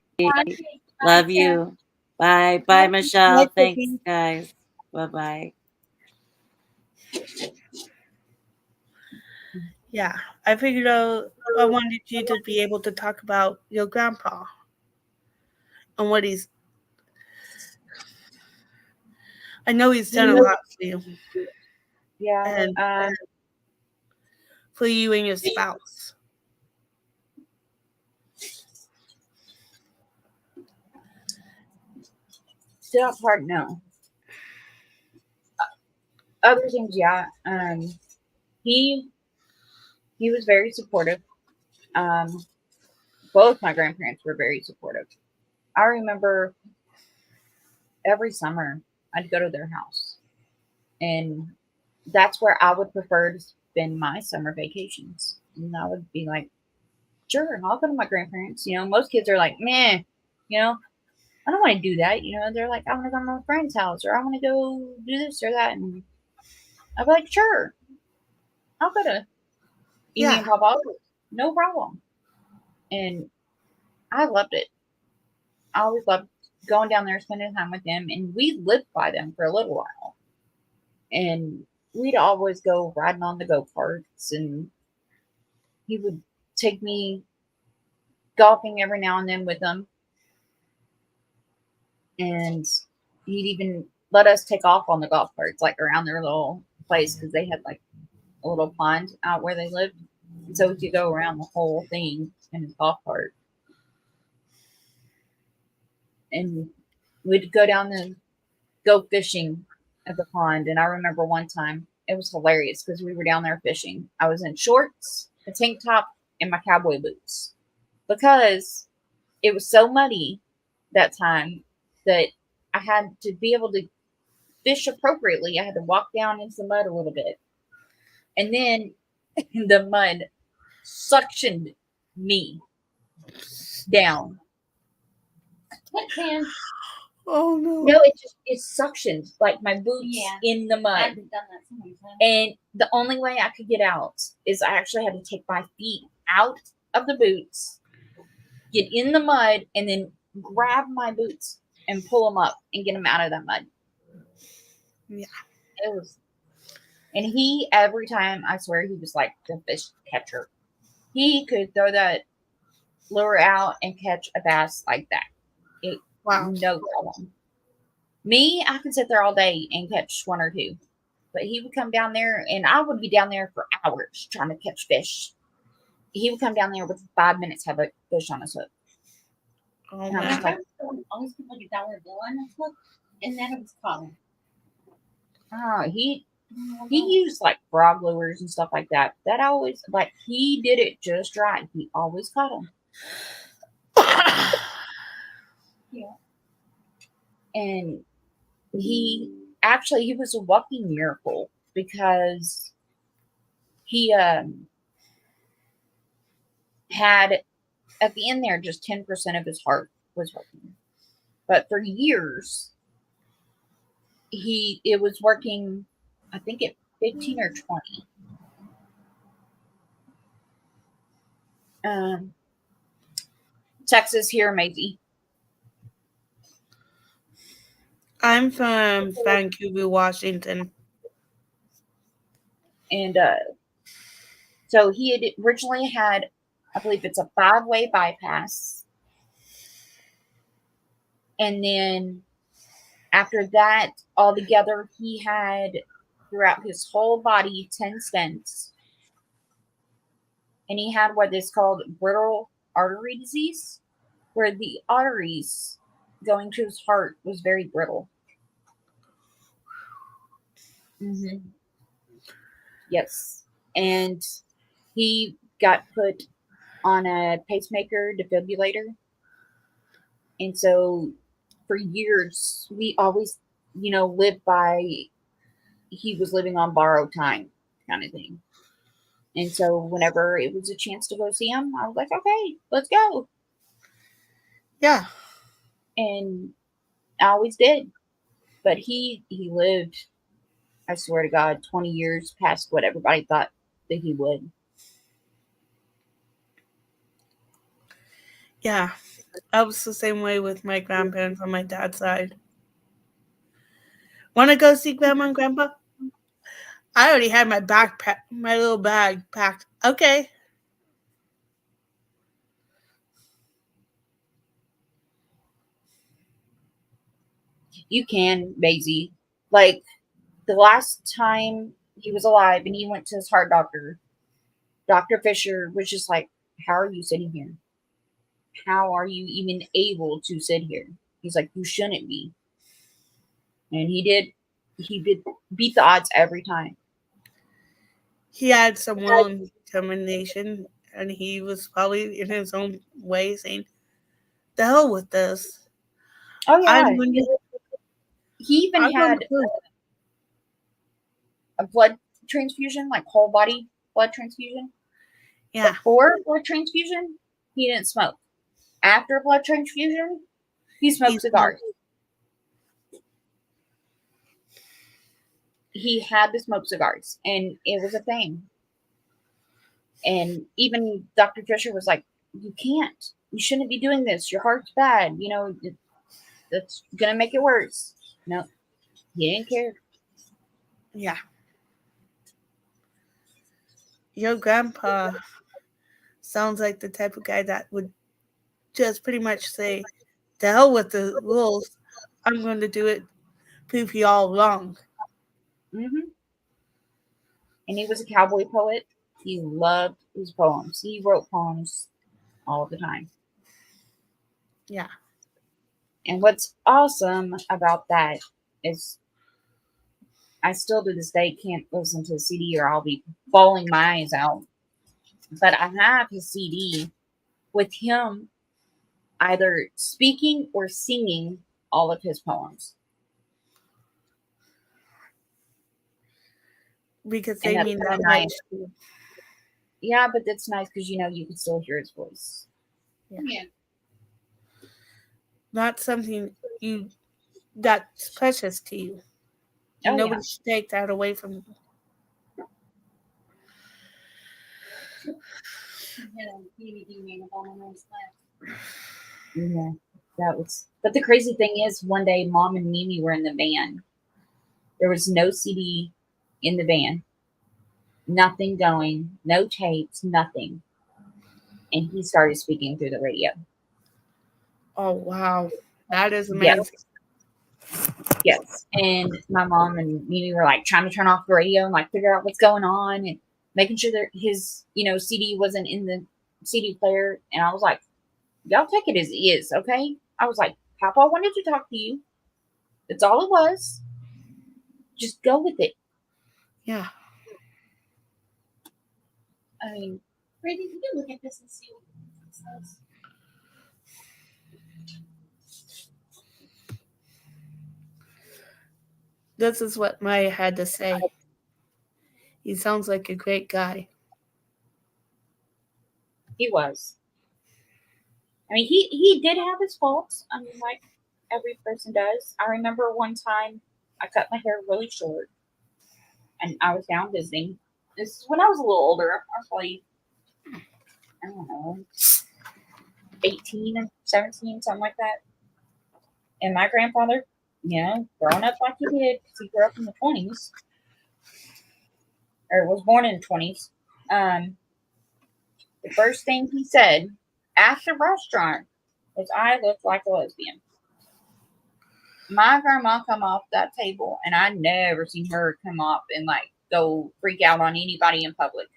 Love you. Bye. Bye, Michelle. Bye, Thanks, Tiffany. guys. Bye-bye. Yeah, I figured out I wanted you to be able to talk about your grandpa and what he's. I know he's done a lot for you Yeah. and for you and your spouse. That part, no. Other things, yeah. He was very supportive. Both my grandparents were very supportive. I remember every summer I'd go to their house, and that's where I would prefer to spend my summer vacations. And I would be like, sure, I'll go to my grandparents. Most kids are like, meh, you know, I don't want to do that. They're like, I want to go to my friend's house, or I want to go do this or that. And I'd be like, sure, I'll go to Amy and Papa, no problem. And I loved it. I always loved going down there, spending time with them, and we lived by them for a little while. And we'd always go riding on the go-karts, and he would take me golfing every now and then with them. And he'd even let us take off on the golf carts, like around their little place, because they had like a little pond out where they lived. And so we could go around the whole thing in his golf cart. And we'd go down and go fishing at the pond. And I remember one time, it was hilarious because we were down there fishing. I was in shorts, a tank top, and my cowboy boots because it was so muddy that time that I had to be able to fish appropriately. I had to walk down into the mud a little bit. And then the mud suctioned me down. What, Sam? Oh no! No, it suctioned like my boots in the mud. I've done that so many times. And the only way I could get out is I actually had to take my feet out of the boots, get in the mud, and then grab my boots and pull them up and get them out of that mud. Yeah. It was, and he, every time, I swear, he was like the fish catcher. He could throw that lure out and catch a bass like that. Wow. No problem. Me, I could sit there all day and catch one or two. But he would come down there, and I would be down there for hours trying to catch fish. He would come down there with 5 minutes, have a fish on his hook. Oh And I'm My just my! like, friends always put like $1 bill on his hook, and then it was caught. oh, he used like frog lures and stuff like that. That always, like, he did it just right. He always caught them. Yeah. And he was a walking miracle because he had at the end there just 10% of his heart was working, but for years it was working, I think at 15 or 20. Texas here, Maisie. I'm from Vancouver, Washington. And so he had originally had, I believe it's a 5-way bypass. And then after that, altogether, he had throughout his whole body 10 stents. And he had what is called brittle artery disease, where the arteries going to his heart was very brittle. Mm-hmm. Yes. And he got put on a pacemaker defibrillator. And so for years, we always, lived by, he was living on borrowed time kind of thing. And so whenever it was a chance to go see him, I was like, okay, let's go. Yeah. And I always did. But he lived, I swear to God, 20 years past what everybody thought that he would. Yeah. I was the same way with my grandparents on my dad's side. Want to go see Grandma and Grandpa? I already had my backpack, my little bag packed. Okay. You can, Maisie. Like the last time he was alive and he went to his heart doctor, Dr. Fisher was just like, how are you sitting here? How are you even able to sit here? He's like, you shouldn't be. And he did beat the odds every time. He had some will and determination, and he was probably in his own way saying, "The hell with this! Oh yeah. I'm going to, He even I'm going had to prove." a blood transfusion, like whole body blood transfusion. Yeah, Before blood transfusion, he didn't smoke. After blood transfusion, he smoked He cigars. He had to smoke cigars, and it was a thing. And even Dr. Fisher was like, you can't. You shouldn't be doing this. Your heart's bad. You know, that's going to make it worse. No, he didn't care. yeah. Your grandpa sounds like the type of guy that would just pretty much say, "The hell with the rules. I'm going to do it. Prove you all wrong." Mm-hmm. And he was a cowboy poet. He loved his poems. He wrote poems all the time. Yeah. And what's awesome about that is I still to this day can't listen to a CD or I'll be bawling my eyes out. But I have his CD with him either speaking or singing all of his poems. Because And they that's mean kinda that nice. much to you. Yeah, but that's nice because you know you can still hear his voice. Yeah. Not something you that's precious to you. And Oh, nobody yeah. should take that away from you. He had a DVD made of all my mom's class. Yeah, that was. But the crazy thing is, one day Mom and Mimi were in the van. There was no CD in the van, nothing going, no tapes, nothing. And he started speaking through the radio. Oh, wow. That is amazing. Yes. And my mom and Mimi were like trying to turn off the radio and like figure out what's going on and making sure that his, CD wasn't in the CD player. And I was like, y'all take it as it is, okay? I was like, Papa wanted to talk to you. That's all it was. Just go with it. Yeah. I mean, Brady, you can look at this and see what it says. This is what Maya had to say. He sounds like a great guy. he was. I mean, he did have his faults. I mean, like every person does. I remember one time I cut my hair really short, and I was down visiting. This is when I was a little older. I was probably, I don't know, 18 or 17, something like that. And my grandfather, growing up like he did, because he grew up in the 20s, or was born in the 20s, the first thing he said at the restaurant was, I look like a lesbian. My grandma come off that table, and I never seen her come up and like go freak out on anybody in public.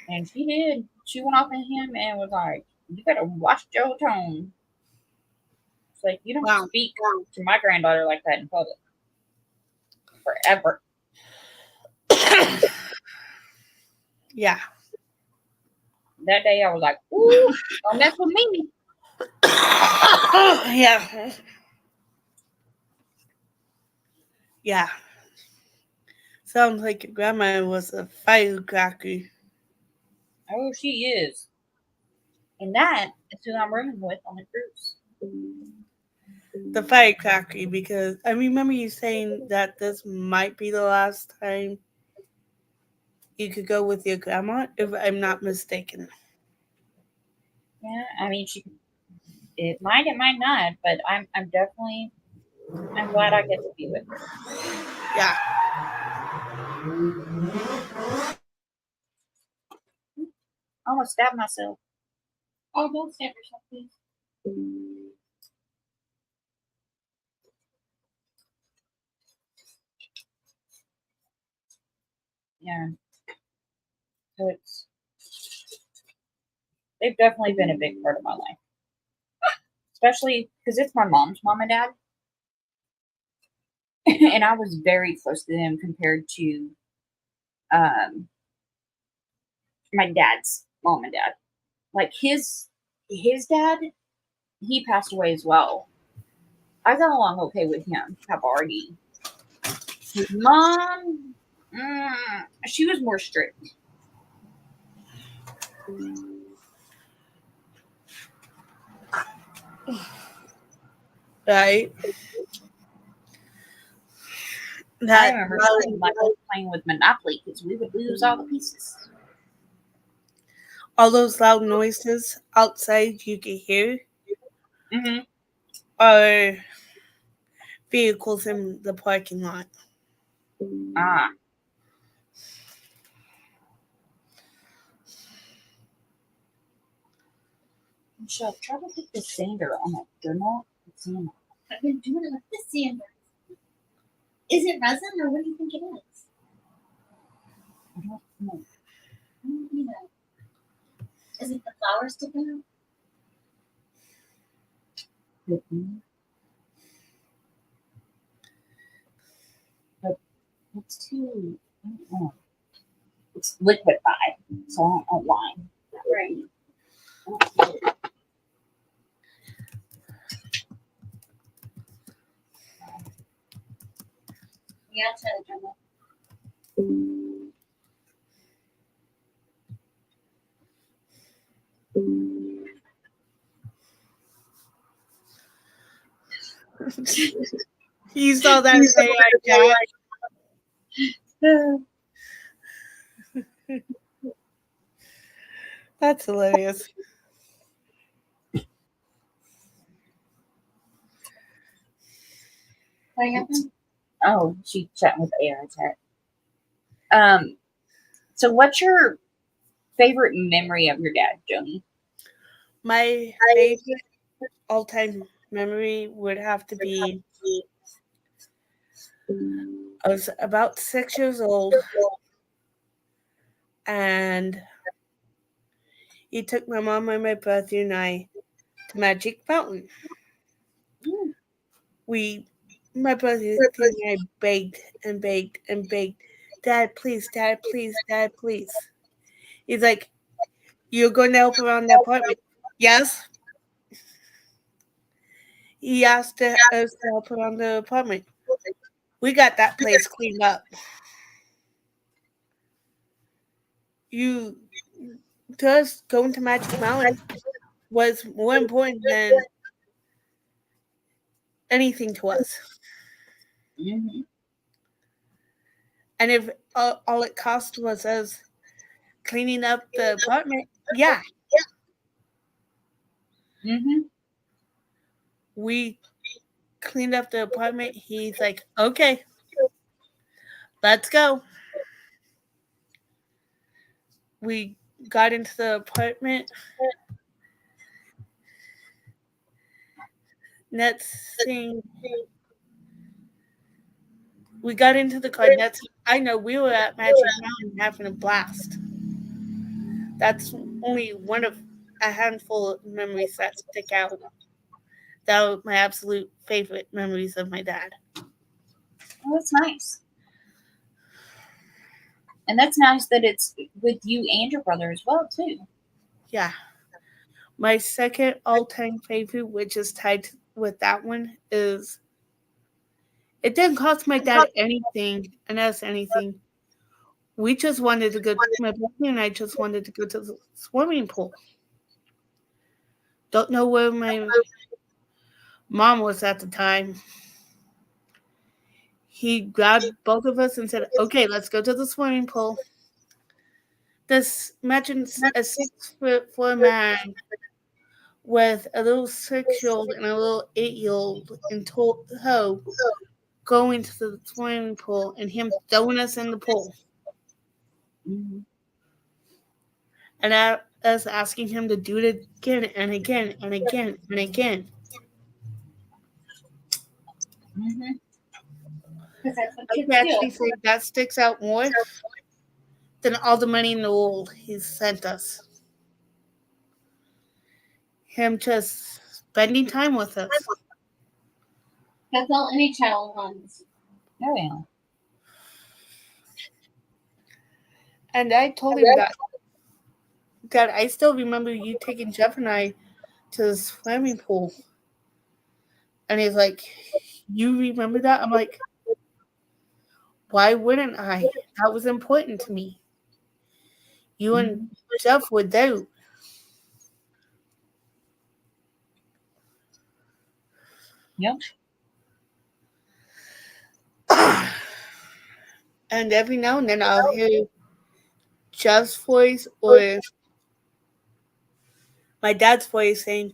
And she did. She went off at him and was like, you better watch your tone. It's like, you don't Wow. speak to my granddaughter like that in public. Forever. Yeah. That day I was like, ooh, don't mess with me. Yeah. Yeah. Sounds like your grandma was a firecracker. Oh, she is. And that is who I'm rooming with on the cruise. The firecracker, because I remember you saying that this might be the last time you could go with your grandma, if I'm not mistaken. Yeah, I mean, it might not, but I'm glad I get to be with her. Yeah. I almost stabbed myself. Oh, don't stab yourself, please. Yeah. So they've definitely been a big part of my life. Especially because it's my mom's mom and dad. And I was very close to them compared to my dad's mom and dad. Like his dad, he passed away as well. I got along okay with him. I've already. His mom, she was more strict. Right. I remember spending my life playing with Monopoly because we would lose all the pieces. All those loud noises outside you can hear Mm-hmm. are vehicles in the parking lot. Ah. Michelle, try to put the sander on that journal. I've been doing it with this sander. Is it resin or what do you think it is? I don't know. I don't either. Is it the flower sticking out? But it's too. I don't know. It's liquefied, so I don't know why. Right. Yeah, I'll try to drum it. You saw that AI chat? That's hilarious. What happened? Oh, she chatting with AI chat. So what's your favorite memory of your dad, Joni? My favorite all-time memory would have to be I was about 6 years old, and he took my mom and my brother and I to Magic Mountain. My brother and I begged and begged and begged, Dad, please, Dad, please, Dad, please. He's like, you're going to help around the apartment? Yes. He asked us to help around the apartment. We got that place cleaned up. To us, going to Magic Mountain was more important than anything to us. Mm-hmm. And if all it cost was us cleaning up the apartment, yeah. Mm-hmm. We cleaned up the apartment. He's like, okay, let's go. We got into the apartment. Next thing, we got into the car. I know we were at Magic Mountain having a blast. That's only one of a handful of memories that stick out. That were my absolute favorite memories of my dad. Oh, that's nice. And that's nice that it's with you and your brother as well, too. Yeah. My second all-time favorite, which is tied with that one, is it didn't cost my dad anything and us anything. We just wanted to go. My brother and I just wanted to go to the swimming pool. Don't know where my mom was at the time. He grabbed both of us and said, "Okay, let's go to the swimming pool." Imagine a 6'4" man with a little 6-year-old and a little 8-year-old in tow going to the swimming pool and him throwing us in the pool Mhm. and us asking him to do it again and again and again and again. Mm-hmm. Because that's what I kids can actually do. say that sticks out more than all the money in the world he's sent us. Him just spending time with us. That's all any child wants. Oh yeah. And I told him that I still remember you taking Jeff and I to the swimming pool. And he's like, you remember that? I'm like, why wouldn't I? That was important to me. You and Jeff were there. Yep. And every now and then I'll hear Jeff's voice or my dad's voice saying,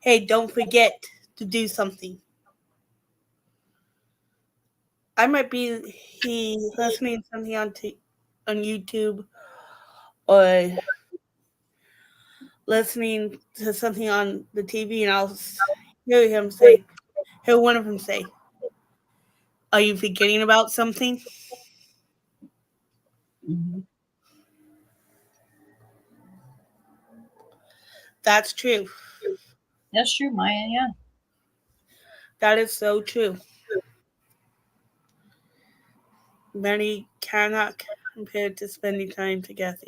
hey, don't forget to do something. I might be listening to something on YouTube or listening to something on the TV, and I'll hear one of them say, are you forgetting about something? Mm-hmm. That's true. That's true, Maya. Yeah. That is so true. Many cannot compare to spending time together.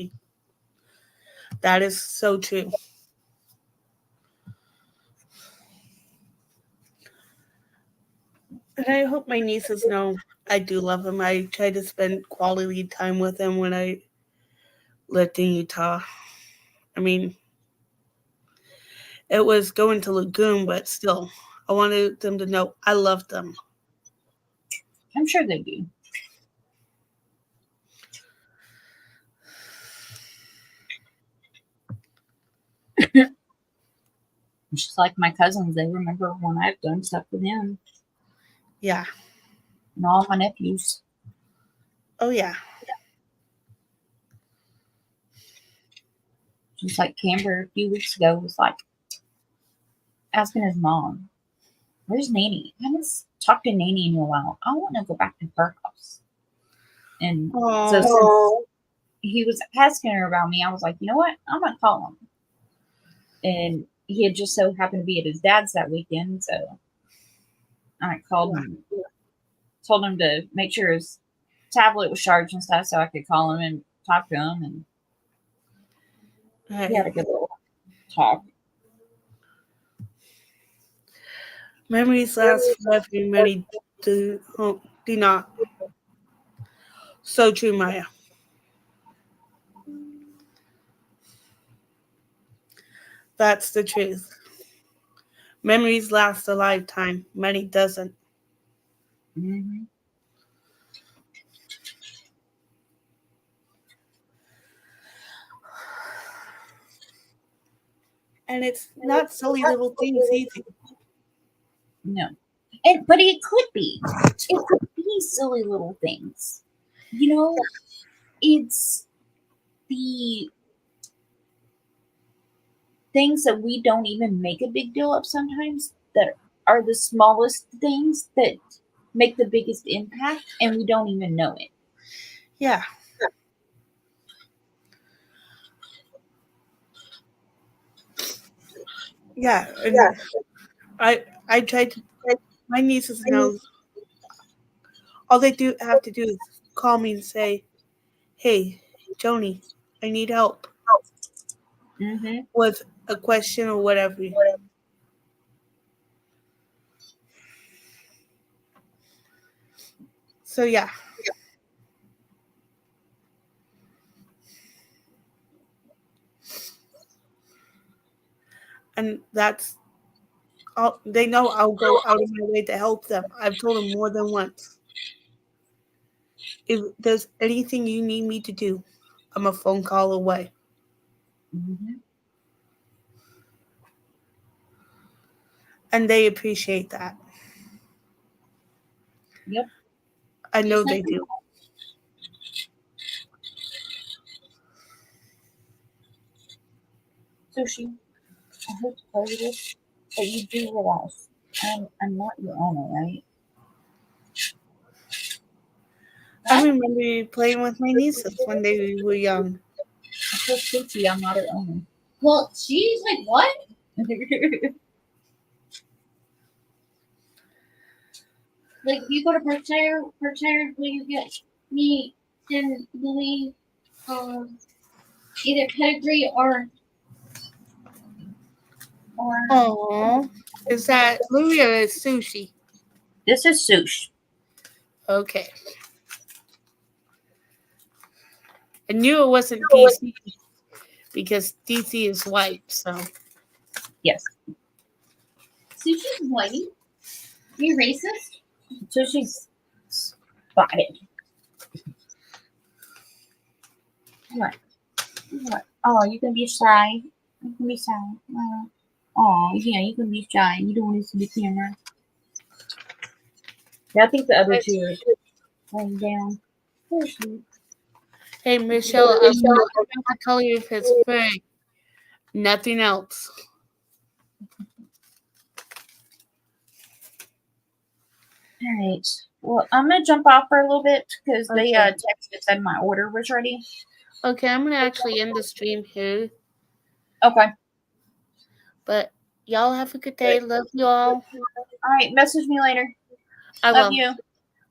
That is so true. And I hope my nieces know I do love them. I try to spend quality time with them when I lived in Utah. I mean, it was going to Lagoon, but still, I wanted them to know I loved them. I'm sure they do. Just like my cousins, they remember when I've done stuff with them Yeah. and all my nephews. Oh, yeah. Just like Camber a few weeks ago was like asking his mom, where's Nanny? I haven't talked to Nanny in a while. I want to go back to her house. And so since he was asking her about me, I was like, you know what? I'm going to call him. And he had just so happened to be at his dad's that weekend. So I called him, told him to make sure his tablet was charged and stuff so I could call him and talk to him. And we had a good little talk. Memories last forever, many do not. So true, Maya. That's the truth. Memories last a lifetime. Many doesn't. Mm-hmm. And it's not silly little things either. No. But it could be. It could be silly little things. You know, it's the things that we don't even make a big deal of sometimes that are the smallest things that make the biggest impact and we don't even know it. Yeah. Yeah. And I tried to, my nieces know, all they have to do is call me and say, hey, Joni, I need help Mm-hmm. with a question or whatever. So, yeah. And that's all. They know I'll go out of my way to help them. I've told them more than once. If there's anything you need me to do, I'm a phone call away. Mm-hmm. And they appreciate that. Yep. I know they do. Sushi, I hate to tell you this, but you do realize I'm not your owner, right? I remember you playing with my nieces when they were young. I told Sushi I'm not her owner. Well, she's like, what? Like, if you go to Berkshire, will you get me and Louis either pedigree or Oh, is that Louie or is Sushi? This is Sush. Okay. I knew it wasn't DC because DC is white. So Yes. Sushi's white? You racist? Sushi's spotted. What? What? Oh, you can be shy. You can be shy. Oh, yeah, you can be shy. You don't want to see the camera. Yeah, I think the other two are laying down. hey, Michelle, I'm not about the color of his fur. Nothing else. All right. Well, I'm gonna jump off for a little bit because they Okay. texted said my order was ready. Okay, I'm gonna actually end the stream here. Okay. But y'all have a good day. Love you all. All right. Message me later. I Love will. you.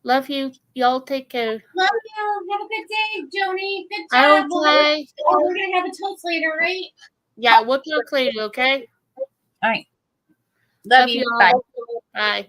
Love you. Y'all take care. Love you. Have a good day, Joni. Good I job. will try. Oh, we're gonna have a toast later, right? Yeah, we'll talk later, okay? All right. Love you. Bye. Bye.